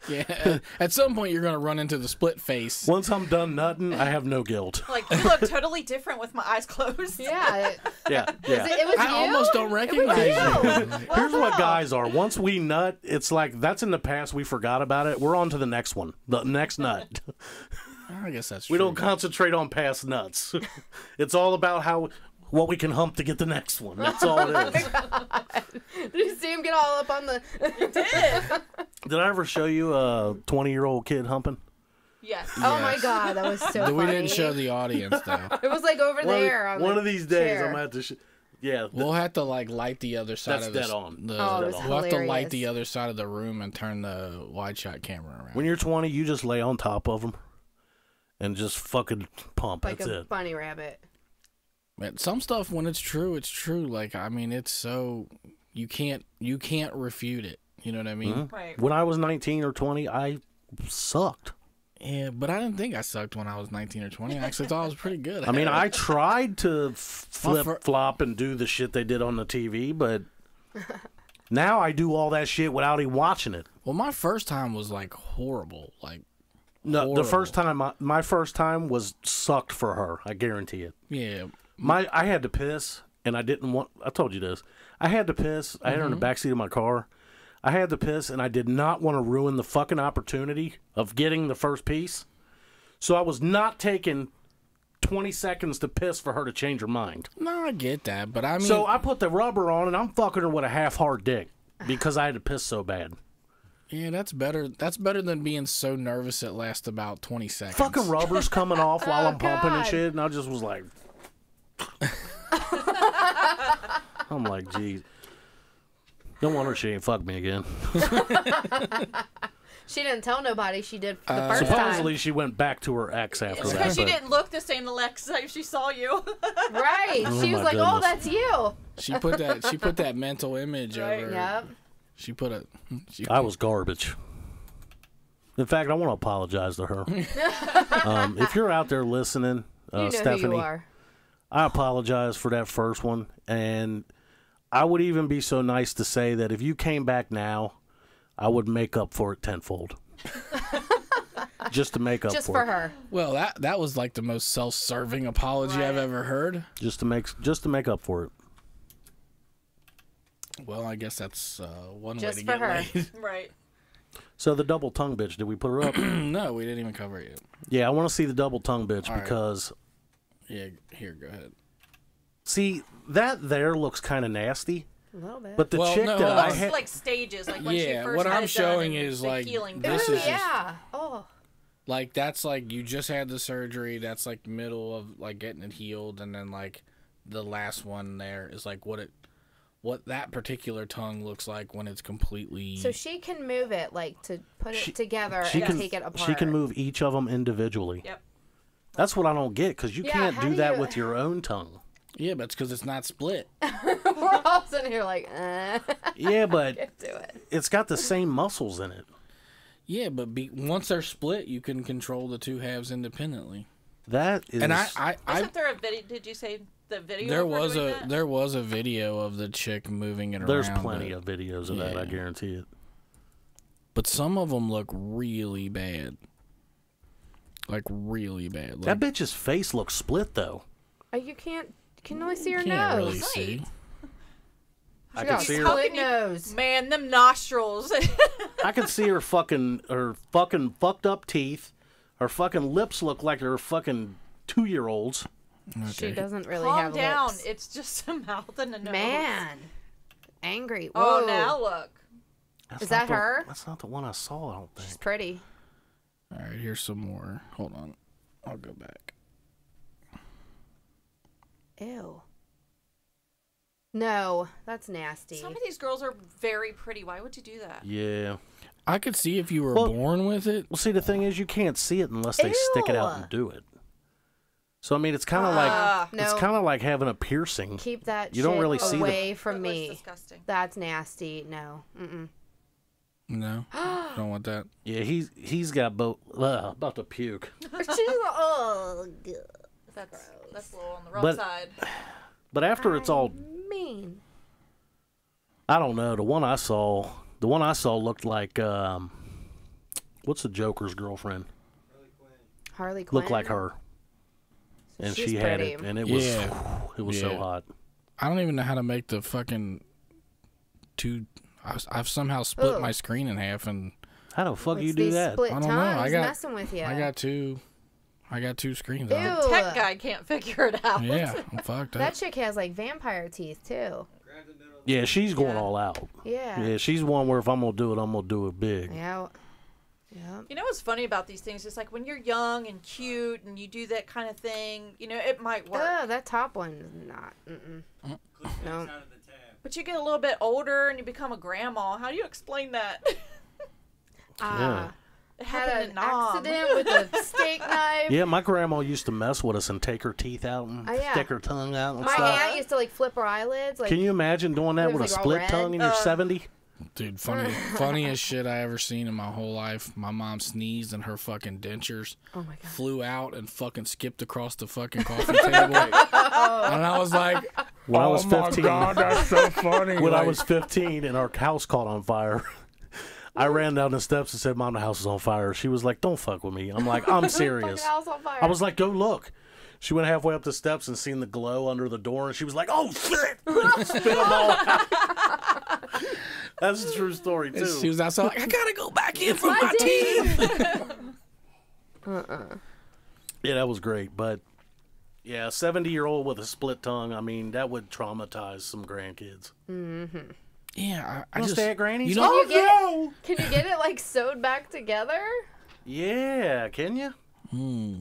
Yeah. At some point, you're gonna run into the split face. Once I'm done nutting, I have no guilt. Like you look totally different with my eyes closed. Yeah. Yeah, yeah. It was I you? almost don't recognize you. Here's what guys are. Once we nut, it's like that's in the past. We forgot about it. We're on to the next one. The next nut. I guess that's true. We don't concentrate on past nuts. It's all about what we can hump to get the next one. That's all it is. Did you see him get all up on the... Did I ever show you a 20-year-old kid humping? Yes. Oh my Yes. god, that was so funny. We didn't show the audience though. It was like over there. On One the of these days, chair. I'm going to have to. Yeah. We'll have to like light the other side That's of the. dead on. Oh, it was We'll have to light hilarious. the other side of the room and turn the wide shot camera around. When you're 20, you just lay on top of them, and just fucking pump. Like That's a it. bunny rabbit. Man, some stuff when it's true, it's true. Like I mean, it's so you can't refute it. You know what I mean? Mhm. Right. When I was 19 or 20, I sucked. Yeah, but I didn't think I sucked when I was 19 or 20. I actually thought I was pretty good. I mean, I tried to flip-flop and do the shit they did on the TV, but now I do all that shit without even watching it. Well, my first time was like horrible. Like No, horrible. the first time, my first time was sucked for her. I guarantee it. Yeah. I had to piss, and I didn't want. I told you this. I had to piss. I had her in the backseat of my car. I had to piss, and I did not want to ruin the fucking opportunity of getting the first piece. So I was not taking 20 seconds to piss for her to change her mind. No, I get that, but I mean, So I put the rubber on, and I'm fucking her with a half-hard dick because I had to piss so bad. yeah, that's better. That's better than being so nervous it lasts about 20 seconds. Fucking rubber's coming off while I'm pumping and God. shit, and I just was like... I'm like, geez. No wonder she ain't fucked me again. She didn't tell nobody she did for the first Supposedly time. she went back to her ex after It's that. because you but- didn't look the same the next time she saw you. Right. Oh She was my like, oh, goodness. that's you. She put that mental image Right. over. Yep. She put a. She, I was garbage. In fact, I want to apologize to her. If you're out there listening, You know Stephanie, who you are. I apologize for that first one. And I would even be so nice to say that if you came back now, I would make up for it tenfold. Just to make up Just for for it. her. well, that was like the most self-serving apology I've ever heard. Just to make up for it. Well, I guess that's one Just way to for get her. laid. Right. So the double tongue bitch, did we put her up? No, we didn't even cover it yet. Yeah, I want to see the double tongue bitch All right. because Yeah, here, go ahead. see that there looks kind of nasty. A little bit. But the Well, chick no, that hold I on. had, Like stages, like when she Yeah, first what had I'm it done showing and is, the like, healing this Ooh, is just- yeah. Oh. Like that's like you just had the surgery. That's like middle of like getting it healed, and then like the last one there is like what that particular tongue looks like when it's completely. So she can move it, like, to put it together she and can take it apart. she can move each of them individually. Yep. That's what I don't get because you Yeah, can't how do do that you- with your own tongue. Yeah, but it's because it's not split. We're all sitting here like, Yeah, but can't do it. it's got the same muscles in it. Yeah, but once they're split, you can control the two halves independently. That is. And I Isn't there a video? Did you say the video? there of her was doing a that? there was a video of the chick moving it there's around. plenty of videos of that. I Yeah. guarantee it. But some of them look really bad. Like really bad. That Like, bitch's face looks split though. You can't. You can only see her can't nose. really see. I She can got see her. split nose. Man, them nostrils. I can see her fucking fucked up teeth. Her fucking lips look like her fucking 2-year-olds. She doesn't really Calm have down. lips. It's just a mouth and a nose. Man. Angry. Oh, Whoa. now look. That's Is not that her? That's not the one I saw. I don't think. She's pretty. All right, here's some more. Hold on. I'll go back. Ew. No, that's nasty. Some of these girls are very pretty. Why would you do that? Yeah. I could see if you were Well- born with it. Well, see, the thing is, you can't see it unless they stick it out Ew. and do it. So I mean, it's kind of like it's no. kind of like having a piercing. Keep that You don't shit really see the- away from That looks me. disgusting. That's nasty. No. Mm-mm. No, don't want that. Yeah, he's got both. About to puke. Oh, That's a little on the rough But- side. But after it's all, mean. I don't know. The one I saw looked like what's the Joker's girlfriend? Harley Quinn. Looked like her, and she's she had it, pretty. and it was Yeah. it was so Yeah. hot. I don't even know how to make the fucking two. I've somehow split Ugh. my screen in half, and How the fuck It's you do these that? Split I don't know. tongues I got messing with you. I got two screens Ew. on. Tech guy can't figure it out. Yeah, I'm fucked up. That chick has like vampire teeth too. Yeah, she's going all out. Yeah. Yeah, she's one where if I'm gonna do it, I'm gonna do it big. Yeah. Yeah. You know what's funny about these things? It's like when you're young and cute and you do that kind of thing, you know, it might work. Oh, that top one is not. Mm-mm. No. But you get a little bit older and you become a grandma. How do you explain that? Ah. had happened an to Nom. accident with a steak knife. Yeah, my grandma used to mess with us and take her teeth out and yeah. stick her tongue out and My stuff. aunt used to like flip her eyelids. Like, Can you imagine doing that it with a was, like, all split red? tongue and you're 70? Dude, funniest shit I ever seen in my whole life. My mom sneezed and her fucking dentures flew out and fucking skipped across the fucking coffee table. And I was like, When I was 15, my God, that's so funny. when I Like, was 15 and our house caught on fire, I ran down the steps and said, Mom, the house is on fire. She was like, don't fuck with me. I'm like, I'm serious. fucking house on fire. I was like, go look. She went halfway up the steps and seen the glow under the door, and she was like, oh, shit. Spit them all out. That's a true story, too. she was outside like, I gotta go back in for my teeth. Yeah, that was great. But, yeah, a 70-year-old with a split tongue, I mean, that would traumatize some grandkids. Mm-hmm. Yeah, I Wanna just stay at Granny's? You know, Can you get it like sewed back together? Yeah, can you?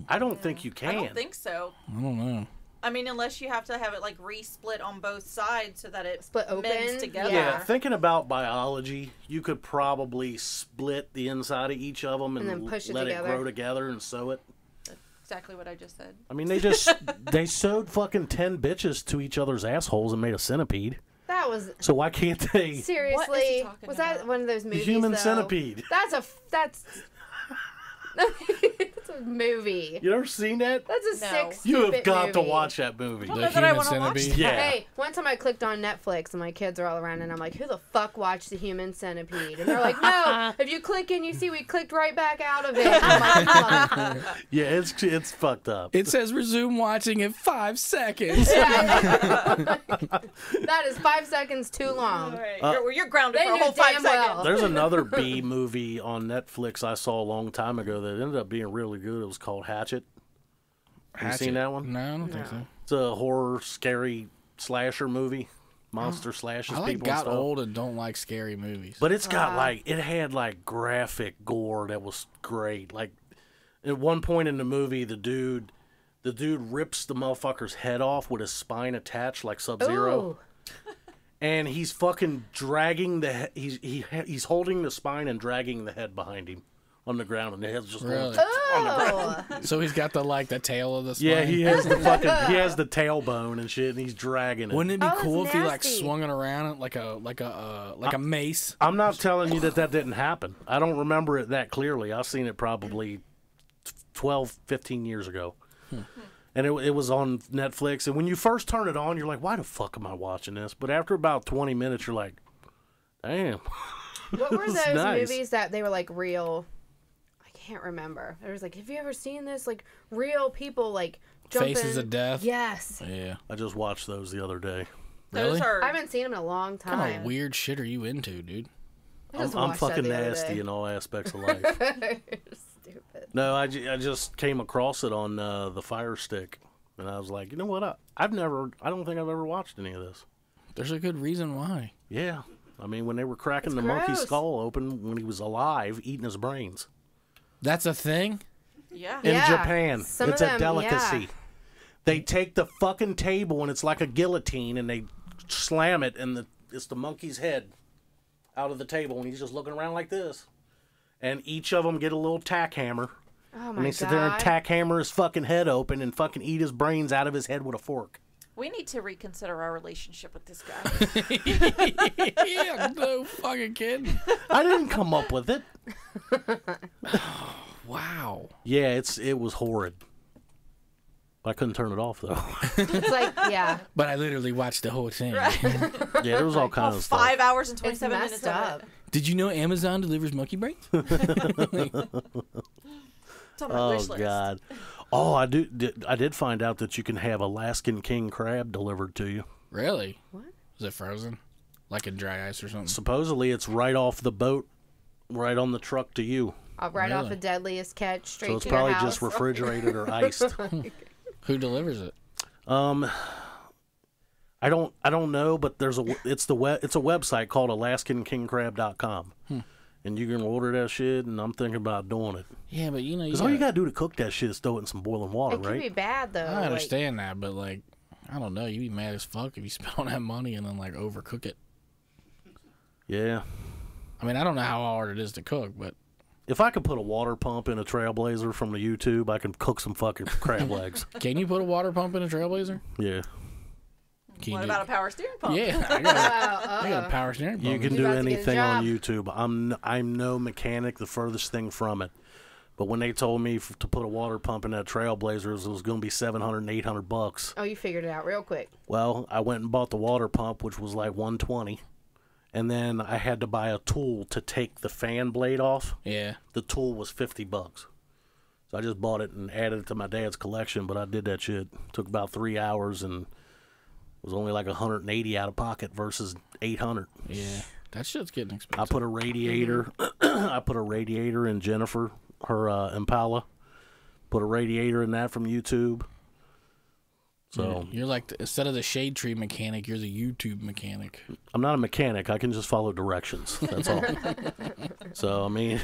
I don't think you can. I don't think so. I don't know. I mean, unless you have to have it like re-split on both sides so that it Split open? mends together. Yeah, thinking about biology, you could probably split the inside of each of them and, then push it let together. it grow together and sew it. Exactly what I just said. I mean, they sewed fucking 10 bitches to each other's assholes and made a centipede. That was So why can't they? seriously. talking Was that about? one of those movies? Human though? Centipede. That's that's a movie. You ever seen that? That's a No. sick. You have stupid got to movie. watch that movie. don't The know that I Human wanna watch Centipede. that. Yeah. Hey, one time I clicked on Netflix and my kids are all around and I'm like, who the fuck watched the Human Centipede? And they're like, no, if you click in, you see we clicked right back out of it. I'm like, fuck. Yeah, it's fucked up. It says resume watching in 5 seconds. That is 5 seconds too long. All right. You're grounded They for a knew whole 5 damn seconds. well. There's another B movie on Netflix I saw a long time ago that ended up being really good. It was called Hatchet. Have you seen that one? No, I don't think so. It's a horror, scary slasher movie. Monster slashes I like people and got stuff. old and don't like scary movies. But it's got it had like graphic gore that was great. Like at one point in the movie, the dude rips the motherfucker's head off with his spine attached like Sub-Zero. And he's fucking dragging he's holding the spine and dragging the head behind him on the ground, and the head's just Really? going on the ground. So he's got the tail of the spine. Yeah, he has the tailbone and shit, and he's dragging it. Wouldn't it be Oh, cool that's if he like nasty. swung it around like a mace? I'm not telling you that didn't happen. I don't remember it that clearly. I've seen it probably 12, 15 years ago. And it was on Netflix. And when you first turn it on, you're like, why the fuck am I watching this? But after about 20 minutes, you're like, damn. What were This is those nice. movies that they were like real? I can't remember. There was like, have you ever seen this? Like real people like jumping. Faces of Death? Yes. Yeah. I just watched those the other day. Really? Those are. I haven't seen them in a long What kind time. of weird shit are you into, dude? I just I'm watched that fucking the other nasty day. in all aspects of life. Stupid. No, I just came across it on the Fire Stick. And I was like, you know what? I don't think I've ever watched any of this. There's a good reason why. Yeah. I mean, when they were cracking It's the monkey's gross. skull open when he was alive, eating his brains. That's a thing? Yeah. In Yeah, Japan. some It's of a them, delicacy. yeah. They take the fucking table and it's like a guillotine and they slam it and it's the monkey's head out of the table and he's just looking around like this. And each of them get a little tack hammer. Oh my And they sit there and God. tack hammer his fucking head open and fucking eat his brains out of his head with a fork. We need to reconsider our relationship with this guy. Yeah, no fucking kidding. I didn't come up with it. Wow. Yeah, it was horrid. I couldn't turn it off though. It's like, yeah. But I literally watched the whole thing. Yeah, there was all kinds of stuff. 5 hours and It's 27 messed minutes up. of it. Did you know Amazon delivers monkey brains? It's on my Oh wish list. God! Oh, I did find out that you can have Alaskan king crab delivered to you. Really? What? Is it frozen? Like in dry ice or something? Supposedly, it's right off the boat, right on the truck to you. Right off Really? the deadliest catch, straight So it's to your probably house. just refrigerated or iced. Who delivers it? I don't know, but it's a website called AlaskanKingCrab.com, and you can order that shit. And I'm thinking about doing it Yeah, but you know, because all you gotta do to cook that shit is throw it in some boiling water, It could right? be bad though. I understand that, but like, I don't know. You'd be mad as fuck if you spend all that money and then like overcook it. Yeah. I mean, I don't know how hard it is to cook, but If I could put a water pump in a Trailblazer from the YouTube, I can cook some fucking crab legs. Can you put a water pump in a Trailblazer? Yeah. What about a power steering pump? Yeah, I got a power steering pump. You can do anything on YouTube. I'm no mechanic, the furthest thing from it. But when they told me to put a water pump in that Trailblazer, it was going to be $700 and $800. Oh, you figured it out real quick. Well, I went and bought the water pump, which was like $120, and then I had to buy a tool to take the fan blade off. Yeah. The tool was $50. So I just bought it and added it to my dad's collection. But I did that shit. Took about 3 hours and was only like $180 out of pocket versus $800. Yeah, that shit's getting expensive. I put a radiator. I put a radiator in Jennifer, her Impala. Put a radiator in that from YouTube. So you're like instead of the shade tree mechanic, you're the YouTube mechanic. I'm not a mechanic. I can just follow directions. That's all. So I mean,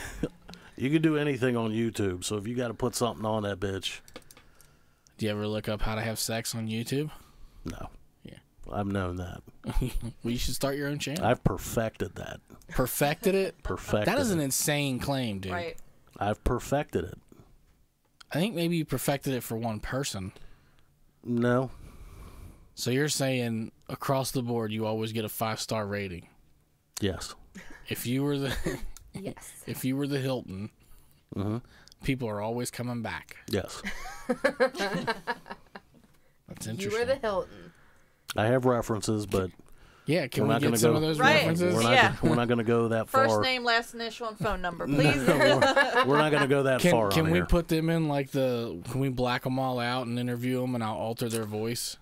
you can do anything on YouTube. So if you got to put something on that bitch, do you ever look up how to have sex on YouTube? No. Yeah, I've known that. Well, you should start your own channel. I've perfected that. Perfected it. Perfected. That is an insane claim, dude. Right. I've perfected it. I think maybe you perfected it for one person. No. So you're saying across the board you always get a 5-star rating? Yes. If you were the yes. If you were the Hilton, people are always coming back. Yes. That's interesting. You were the Hilton. I have references, but yeah, can we get some of those references? We're not going to go that far. First name, last initial, and phone number, please. We're not going to go that far. Can on we here. put them in like can we black them all out and interview them, and I'll alter their voice?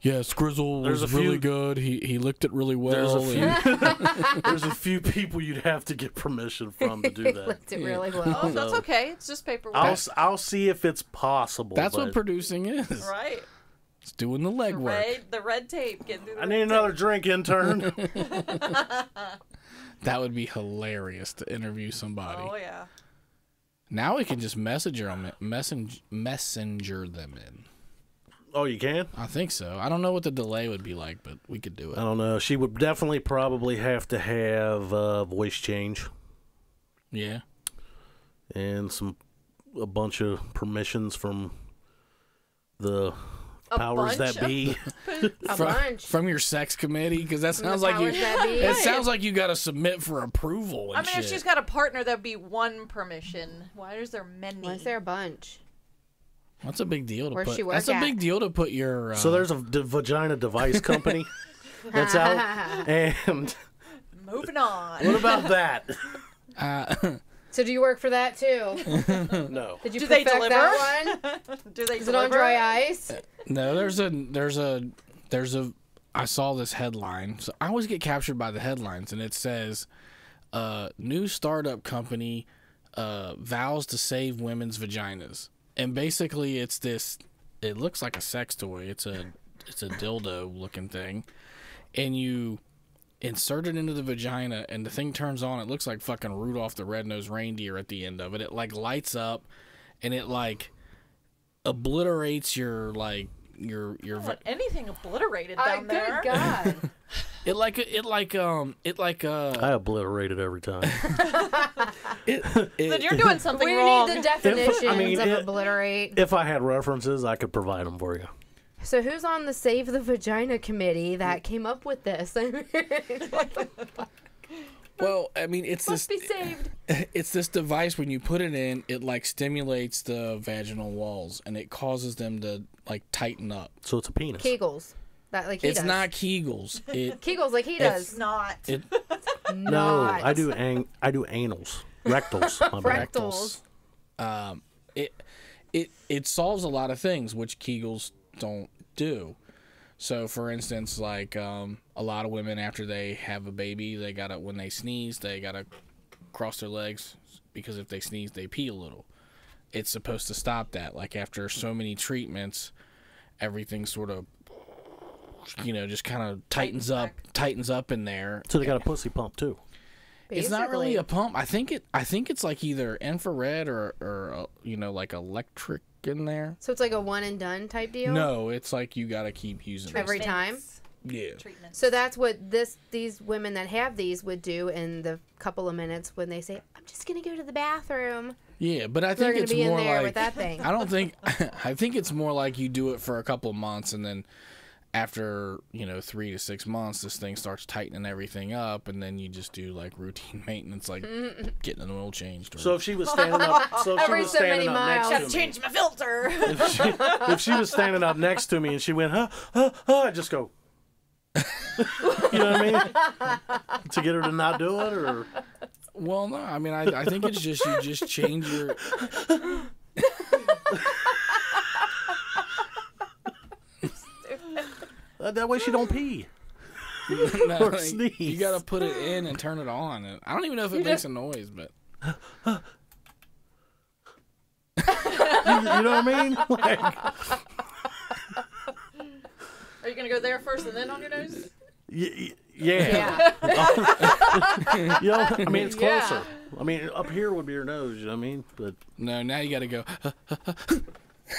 Yeah, Scrizzle was really good. He licked it really well. There's a few people you'd have to get permission from to do that. Licked it really well. Oh, that's okay. It's just paperwork. I'll see if it's possible. That's what producing is. Right. It's doing the legwork. The red tape. Getting through the I need another drink, intern. That would be hilarious to interview somebody. Oh yeah. Now we can just messenger them in. Oh, you can? I think so. I don't know what the delay would be like, but we could do it. I don't know. She would definitely probably have to have voice change. Yeah. And a bunch of permissions from the powers that be. From your sex committee, because that sounds like it sounds like you got to submit for approval. And if she's got a partner, that'd be one permission. Why is there many? Why is there a bunch? That's a big deal to Where's put. she work That's a at? big deal to put your. So there's a vagina device company that's out, and moving on. What about that? So do you work for that too? No. Did you Do they perfect deliver? that one? Do they Is it on dry ice? No, there's a. I saw this headline. So I always get captured by the headlines, and it says, "New startup company vows to save women's vaginas." And basically, it's this. It looks like a sex toy. It's a dildo looking thing, and you insert it into the vagina, and the thing turns on. It looks like fucking Rudolph the Red-Nosed Reindeer at the end of it. It like lights up, and it like obliterates your like your. I don't want anything obliterated down there. Good God. I obliterate it every time. Then you're doing something we wrong. need the definitions of obliterate. If I had references, I could provide them for you. So who's on the Save the Vagina committee that came up with this? Well, I mean, it's Must be saved. It's this device. When you put it in, it like stimulates the vaginal walls, and it causes them to like tighten up. So it's a penis. Kegels. That like he It's does. not Kegels. Kegels like he does. It's not. No, I do anals, rectals. My bad. Rectals. It solves a lot of things which Kegels don't do. So, for instance, like a lot of women after they have a baby, when they sneeze, they gotta cross their legs because if they sneeze, they pee a little. It's supposed to stop that. Like after so many treatments, everything sort of, just kind of tightens up in there. So they got a pussy pump too. Basically. It's not really a pump. I think it's like either infrared or like electric in there. So it's like a one and done type deal? No, it's like you got to keep using it Every time? Yeah. treatment. So that's what these women that have these would do in the couple of minutes when they say, "I'm just gonna go to the bathroom." Yeah, but I They're think gonna it's be in more there like with that thing. I don't think I think it's more like you do it for a couple of months and then after 3 to 6 months, this thing starts tightening everything up, and then you just do like routine maintenance, like getting an oil changed. Or... So if she was standing up, Every so many next miles. to Gotta me, change my filter. if she was standing up next to me and she went, I'd just go. You know what I mean? To get her to not do it, or Well, no, I mean, I think it's just you just change your. that way she don't pee. No, Or like, sneeze. you gotta put it in and turn it on. And I don't even know if it makes a noise, but You know what I mean? Like, Are you gonna go there first and then on your nose? yeah. Yeah. I mean, it's Yeah. closer. I mean, up here would be your nose. You know what I mean? But no, now you gotta go.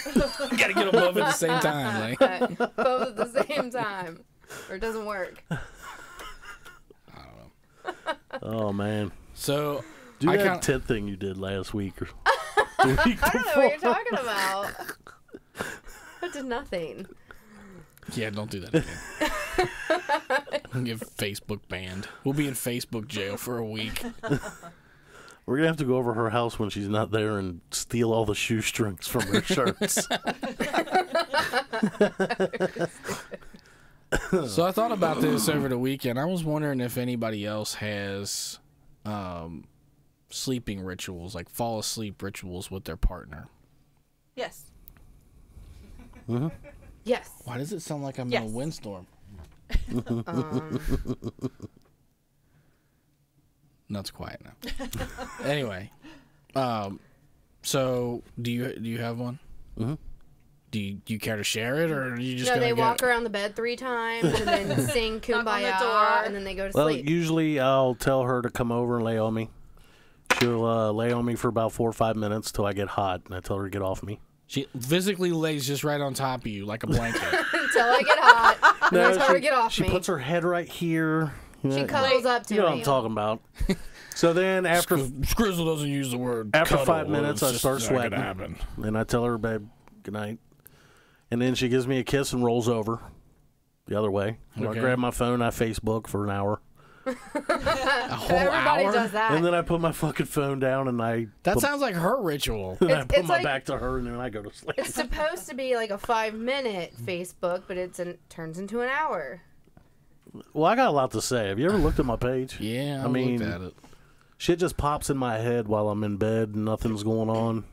You gotta get them both at the same time. Like. Both at the same time, or it doesn't work. oh man, So do I that kinda- tit thing you did last week or the week I don't know before. what you're talking about. I did nothing. Yeah, don't do that again. We'll get Facebook banned. We'll be in Facebook jail for a week. We're gonna have to go over her house when she's not there and steal all the shoestrings from her shirts. So I thought about this over the weekend. I was wondering if anybody else has sleeping rituals, like fall asleep rituals with their partner. Yes. Yes. Why does it sound like I'm in Yes. a windstorm? No, it's quiet now. Anyway, so do you have one? Mm-hmm. Do you care to share it, or are you just No, gonna they go? walk around the bed 3 times and then sing Knock on the Kumbaya, door. and then they go to Well, sleep. usually I'll tell her to come over and lay on me. She'll lay on me for about 4 or 5 minutes till I get hot, and I tell her to get off me. She physically lays just right on top of you like a blanket. Until I get hot. And No, I tell her to get off she me. puts her head right here. She cuddles up to You know what me. I'm talking about. So then after Scrizzle doesn't use the word. After cuddle, 5 minutes, it's I just start not gonna sweating. happen. And I tell her, babe, good night. And then she gives me a kiss and rolls over the other way. And I Okay. grab my phone, I Facebook for an hour. A whole Everybody hour. does that. And then I put my fucking phone down and I That put, sounds like her ritual. and I It's- put it's my like- back to her and then I go to sleep. It's supposed to be like a 5-minute Facebook, but turns into an hour. Well, I got a lot to say. Have you ever looked at my page? Yeah, I mean, looked at it. Shit just pops in my head while I'm in bed and nothing's going on.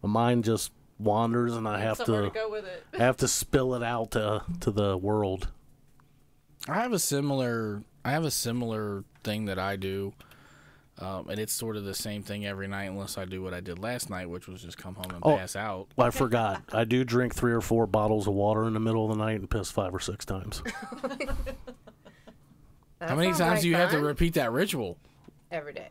My mind just wanders and I have Somewhere to to go with it. I have to spill it out to the world. I have a similar thing that I do, and it's sort of the same thing every night, unless I do what I did last night, which was just come home and pass out. I forgot. I do drink 3 or 4 bottles of water in the middle of the night and piss 5 or 6 times. How many times do you have to repeat that ritual? Every day.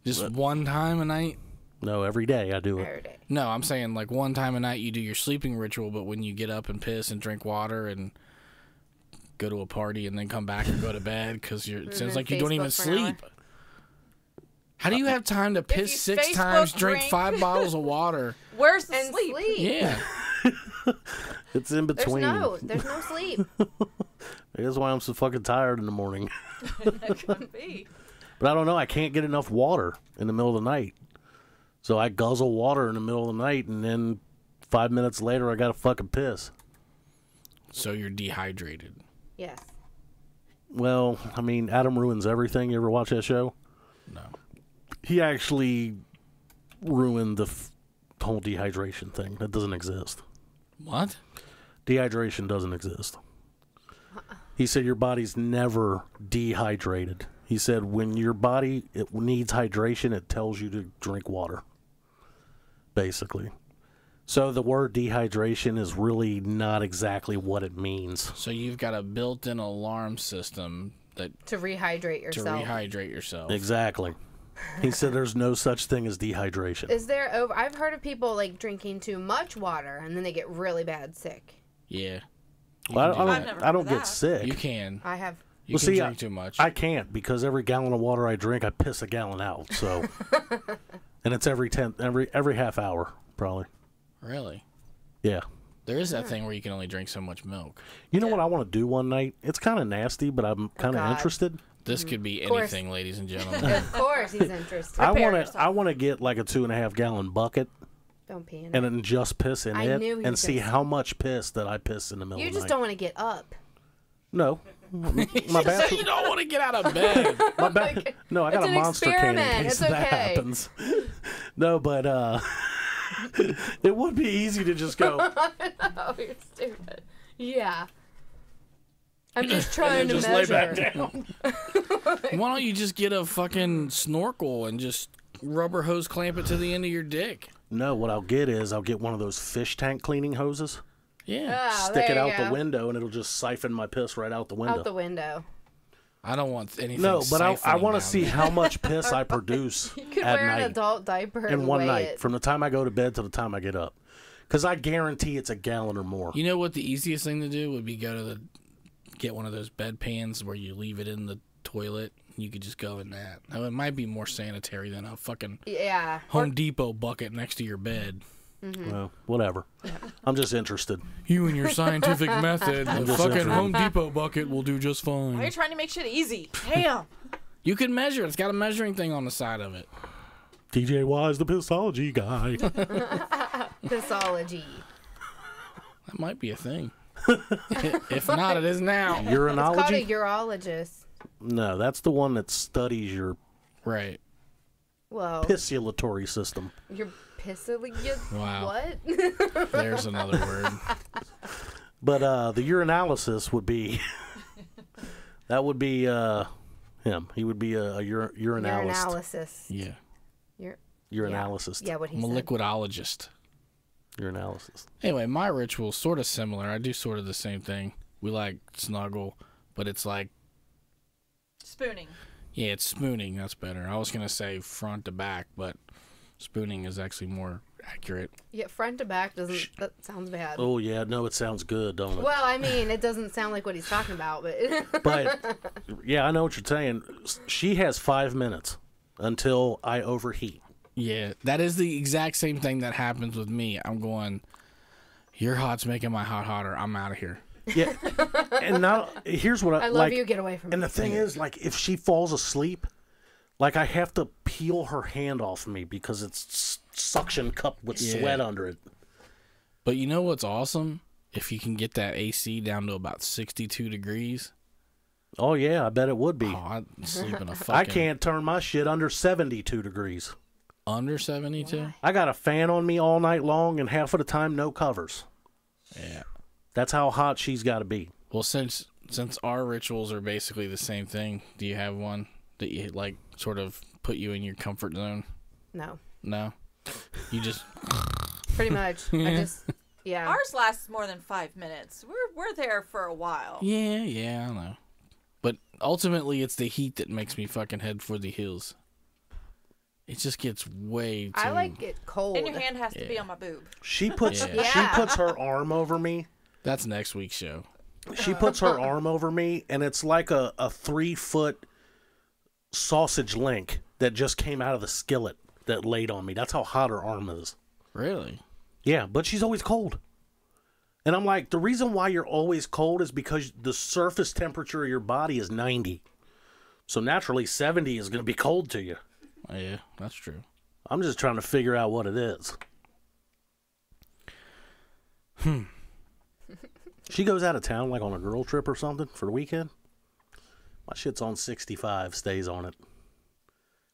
Just one time a night? No, every day I do it. Every day. No, I'm saying like one time a night you do your sleeping ritual, but when you get up and piss and drink water and go to a party and then come back and go to bed because it sounds then like you don't even Facebook for an hour. sleep. How do you have time to piss you 6 Facebook times, drink drink- 5 bottles of water? Where's the And sleep? sleep. Yeah. It's in There's between. there's no sleep. That's why I'm so fucking tired in the morning. That could be. But I don't know. I can't get enough water in the middle of the night. So I guzzle water in the middle of the night, and then 5 minutes later, I got to fucking piss. So you're dehydrated. Yes. Well, I mean, Adam Ruins Everything. You ever watch that show? No. He actually ruined the whole dehydration thing. That doesn't exist. What? Dehydration doesn't exist. He said your body's never dehydrated. He said when your body it needs hydration, it tells you to drink water. Basically. So the word dehydration is really not exactly what it means. So you've got a built-in alarm system that To rehydrate to yourself. rehydrate yourself. Exactly. He said there's no such thing as dehydration. Is there over? I've heard of people like drinking too much water and then they get really bad sick. Yeah. Well, I've never I don't heard of get that. sick. You can. I have. You can drink too much. I can't because every gallon of water I drink, I piss a gallon out. So, and it's every half hour probably. Really? Yeah. There is that thing where you can only drink so much milk. You know what I want to do one night? It's kind of nasty, but I'm kind of interested. This could be anything, ladies and gentlemen. Of course, he's interested. I want to get like a 2.5 gallon bucket. Don't pee in and it. then just piss in I it knew he and was see gonna how much piss that I piss in the middle You of the just night. don't want to get up. No. My bathroom. You don't want to get out of bed. No, I got a monster can in case It's that okay. happens. No, but it would be easy to just go. Oh, you're stupid. Yeah. I'm just trying to just measure. lay back down. Why don't you just get a fucking snorkel and just rubber hose clamp it to the end of your dick? No, what I'll get is I'll get one of those fish tank cleaning hoses. Yeah. Stick there it you out go. the window and it'll just siphon my piss right out the window. Out the window. I don't want anything. No, but I want to siphoning see down how much piss I produce You could at wear night an adult diaper in and one weigh night, it. from the time I go to bed to the time I get up. Because I guarantee it's a gallon or more. You know what the easiest thing to do would be get one of those bedpans where you leave it in the toilet. You could just go in that. Now, it might be more sanitary than a fucking Home Depot bucket next to your bed. Mm-hmm. Well, whatever. I'm just interested. You and your scientific method, I'm the just fucking interested. Home Depot bucket will do just Why are you fine. trying to make shit easy? Damn. You can measure it. It's got a measuring thing on the side of it. TJ Wise, the pissology guy. Pissology. That might be a thing. If not, it is now. It's called a Urology? urologist. No, that's the one that studies your Right. Well, pissulatory system. your pissily. Wow. What? There's another word. But the urinalysis would be that would be him. He would be a urinalyst. Urinalysis. Yeah. Urinalysis. Yeah, what he I'm a said. liquidologist. Urinalysis. Anyway, my ritual's sort of similar. I do sort of the same thing. We like snuggle, but it's like, Spooning. yeah, it's spooning. That's better. I was going to say front to back, but spooning is actually more accurate. Yeah, front to back doesn't. That sounds bad. Oh yeah, no, it sounds good, don't it? Well, I mean, it doesn't sound like what he's talking about, but. But yeah, I know what you're saying. She has 5 minutes until I overheat. Yeah, that is the exact same thing that happens with me. I'm going, your hot's making my hot hotter. I'm out of here. Yeah, and now here's what I love like, you. Get away from me. And the thing is, like, if she falls asleep, like, I have to peel her hand off me because it's suction cup with sweat under it. But you know what's awesome? If you can get that AC down to about 62 degrees. Oh yeah, I bet it would be. Oh, I'd sleep in a fucking... I can't turn my shit under 72 degrees. Under 72? I got a fan on me all night long, and half of the time, no covers. Yeah. That's how hot she's got to be. Well, since our rituals are basically the same thing, do you have one that you, like, sort of put you in your comfort zone? No. No? You just... Pretty much. I just. Yeah. Ours lasts more than 5 minutes. We're there for a while. Yeah, I know. But ultimately, it's the heat that makes me fucking head for the hills. It just gets way too... I like it cold. And your hand has to be on my boob. She puts Yeah. she puts her arm over me. That's next week's show. She puts her arm over me, and it's like a 3-foot sausage link that just came out of the skillet that laid on me. That's how hot her arm is. Really? Yeah, but she's always cold. And I'm like, the reason why you're always cold is because the surface temperature of your body is 90. So naturally, 70 is going to be cold to you. Oh, yeah, that's true. I'm just trying to figure out what it is. She goes out of town, like on a girl trip or something, for the weekend. My shit's on 65, stays on it.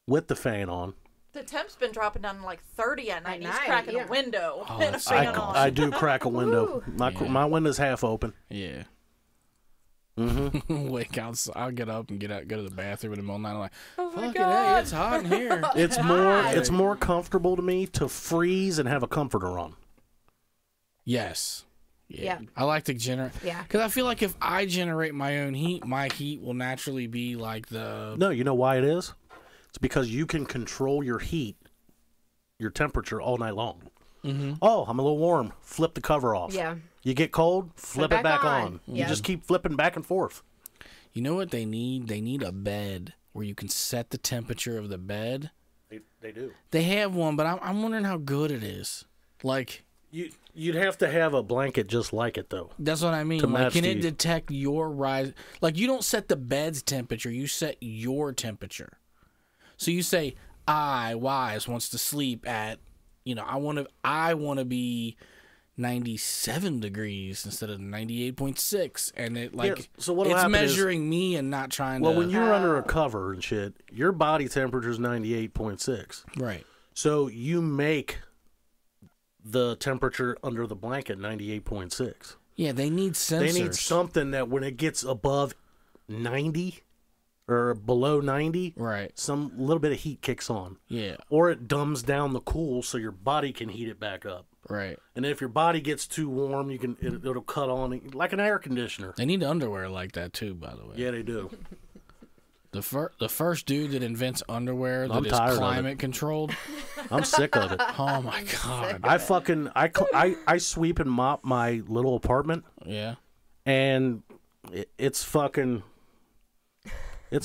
With the fan on. The temp's been dropping down to like 30 at night. And he's night, cracking yeah. a window Oh, and a that's fan so on. I do crack a window. Yeah. My window's half open. Yeah. Mm-hmm. Wake out. I'll get up and go to the bathroom in the middle of the night. I'm like, Oh my fucking God. hey, it's hot in here. It's more comfortable to me to freeze and have a comforter on. Yes. Yeah. I like to generate. Yeah. Because I feel like if I generate my own heat, my heat will naturally be like the... No, you know why it is? It's because you can control your heat, your temperature all night long. Oh, I'm a little warm. Flip the cover off. Yeah. You get cold, flip it back on. You Yeah. just keep flipping back and forth. You know what they need? They need a bed where you can set the temperature of the bed. They do. They have one, but I'm wondering how good it is. Like, You'd have to have a blanket just like it, though. that's what I mean. To Like, match can it the- detect your rise? Like, you don't set the bed's temperature. You set your temperature. So you say, Wise wants to sleep at, I want to be 97 degrees instead of 98.6, and it so what'll it's happen is- measuring me and not trying Well, to. when you're under a cover and shit, your body temperature is 98.6. Right. So you make the temperature under the blanket 98.6. Yeah, they need sensors. They need something that when it gets above 90 or below 90, right, some little bit of heat kicks on. Yeah. Or it dumbs down the cool so your body can heat it back up. Right. And if your body gets too warm, it'll cut on like an air conditioner. They need underwear like that too, by the way. Yeah, they do. The first dude that invents underwear that I'm is tired of it. climate controld. I'm sick of it. Oh my god. I sweep and mop my little apartment. Yeah. And it's fucking you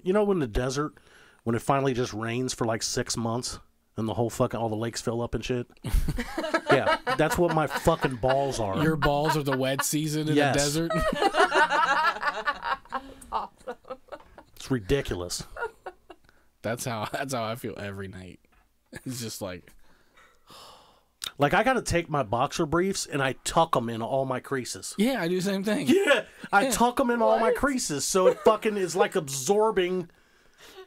know when the desert, when it finally just rains for like 6 months and the whole fucking all the lakes fill up and shit. Yeah, that's what my fucking balls are. Your balls are the wet season in Yes. the desert. Awesome. It's ridiculous. That's how I feel every night. It's just like I got to take my boxer briefs and I tuck them in all my creases. Yeah, I do the same thing. Yeah, I tuck them in all my creases so it fucking is like absorbing.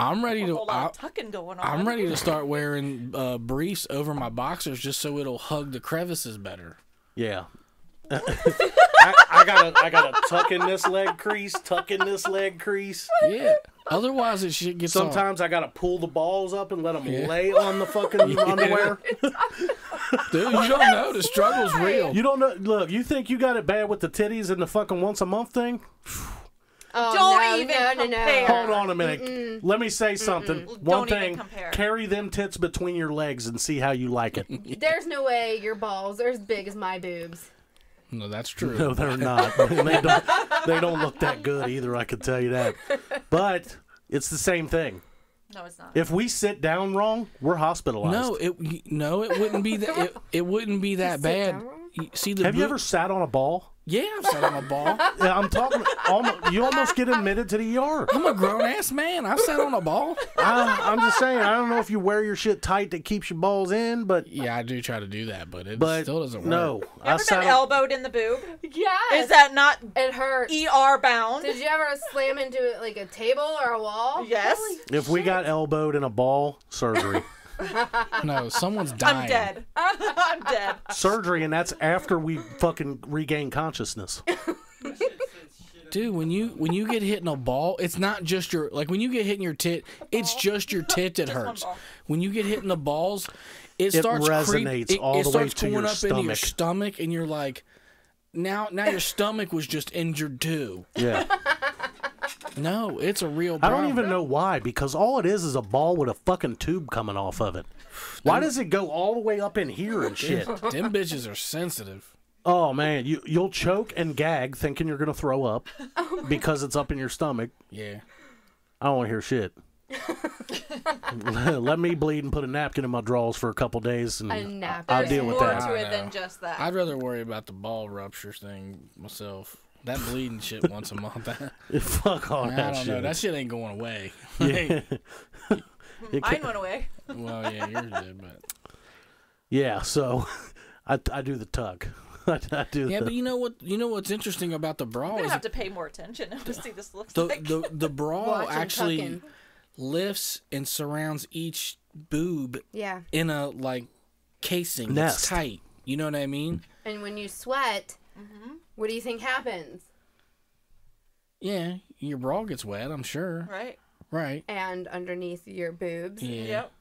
I'm ready to. tucking going on. I'm ready to start wearing briefs over my boxers just so it'll hug the crevices better. Yeah. I gotta tuck in this leg crease, tuck in this leg crease. Yeah. Otherwise, it shit gets. Sometimes I gotta pull the balls up and let them lay on the fucking underwear. Dude, you don't know. The struggle's real. You don't know. Look, you think you got it bad with the titties and the fucking once a month thing? Oh, Don't even no. compare. Hold on a minute. Let me say something. One Don't even thing. compare. Carry them tits between your legs and see how you like it. There's no way your balls are as big as my boobs. No, that's true. No, they're not. They don't look that good either, I can tell you that. But it's the same thing. No, it's not. If we sit down wrong, we're hospitalized. No, it wouldn't be that. It wouldn't be that bad. See the. Have you ever sat on a ball? Yeah, I've sat on a ball. Yeah, I'm talking. You almost get admitted to the ER. I'm a grown ass man. I've sat on a ball. I'm just saying. I don't know if you wear your shit tight that keeps your balls in, but Yeah, I do try to do that, but it still doesn't work. no. Ever been elbowed in the boob? Yes. Is that not It hurts. ER bound? Did you ever slam into it like a table or a wall? Yes. If we got elbowed in a ball, surgery. No, someone's dying. I'm dead. I'm dead. Surgery, and that's after we fucking regain consciousness. Dude, when you get hit in a ball, it's not just your when you get hit in your tit, it's just your tit that hurts. When you get hit in the balls, it starts resonates all it the way starts to going your up into your stomach. stomach, and you're like, now your stomach was just injured too. Yeah. No, it's a real I problem. don't even know why, because all it is a ball with a fucking tube coming off of it. Why does it go all the way up in here and shit? Them bitches are sensitive. Oh man, you'll choke and gag thinking you're gonna throw up because it's up in your stomach. Yeah. I don't want to hear shit. Let me bleed and put a napkin in my drawers for a couple days, and A napkin. I'll There's deal with more that. to it than just that. I'd rather worry about the ball rupture thing myself. That bleeding shit once a month. Fuck all I that don't shit. know. That shit ain't going away. Yeah. Mine went away. Well, yeah, yours did, but Yeah, so I do the tug. I do. yeah, but you know what? You know what's interesting about the bra I'm gonna is have to pay more attention to see this looks the like. the bra Watch 'em actually tucking. lifts and surrounds each boob Yeah. in a casing Nest. that's tight. You know what I mean? And when you sweat, what do you think happens? Yeah, your bra gets wet. I'm sure. Right. Right. And underneath your boobs. Yeah. Yep.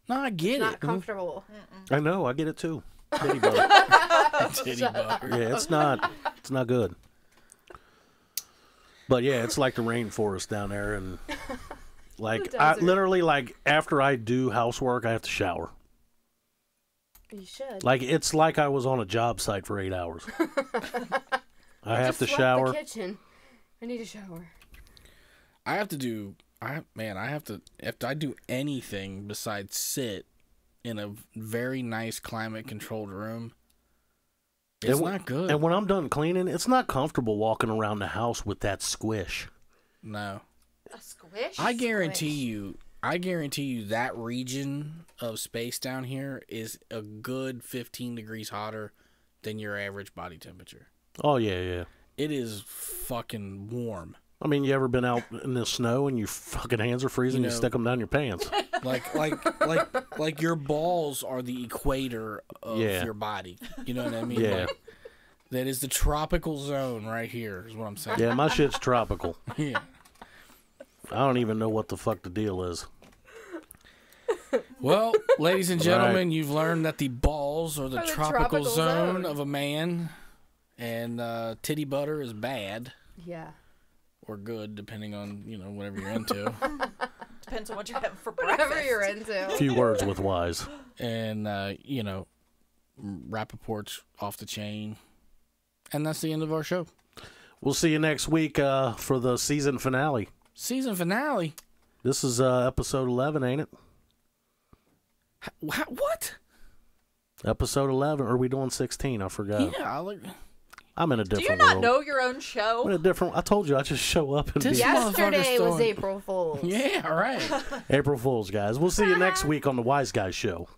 No, I get Not it. comfortable. I know. I get it too. Titty butter. Titty butter. Yeah, it's not good. But yeah, it's like the rainforest down there, and I desert. literally after I do housework, I have to shower. You should. Like, it's like I was on a job site for 8 hours. I have to Just swept shower. The kitchen. I need a shower. I have to do. If I do anything besides sit in a very nice climate controlled room, it's not good. And when I'm done cleaning, it's not comfortable walking around the house with that squish. No. A squish? I guarantee you that region of space down here is a good 15 degrees hotter than your average body temperature. Oh, yeah. It is fucking warm. I mean, you ever been out in the snow and your fucking hands are freezing, you stick them down your pants? Like your balls are the equator of your body. You know what I mean? Yeah. Like, that is the tropical zone right here, is what I'm saying. Yeah, my shit's tropical. Yeah. I don't even know what the fuck the deal is. Well, ladies and gentlemen, you've learned that the balls are the tropical zone of a man, and titty butter is bad. Yeah. Or good, depending on, whatever you're into. Depends on what you're having for breakfast. Whatever you're into. A few words with Wise. And, Rapaport's off the chain. And that's the end of our show. We'll see you next week for the season finale. Season finale? This is episode 11, ain't it? What? Episode 11. Or are we doing 16? I forgot. Yeah, I'm in a Do different you not world. know your own show? I'm in a different. I told you, I just show up and be. Yesterday was April Fool's. Yeah, all right. April Fool's, guys. We'll see you next week on the Wise Guys show.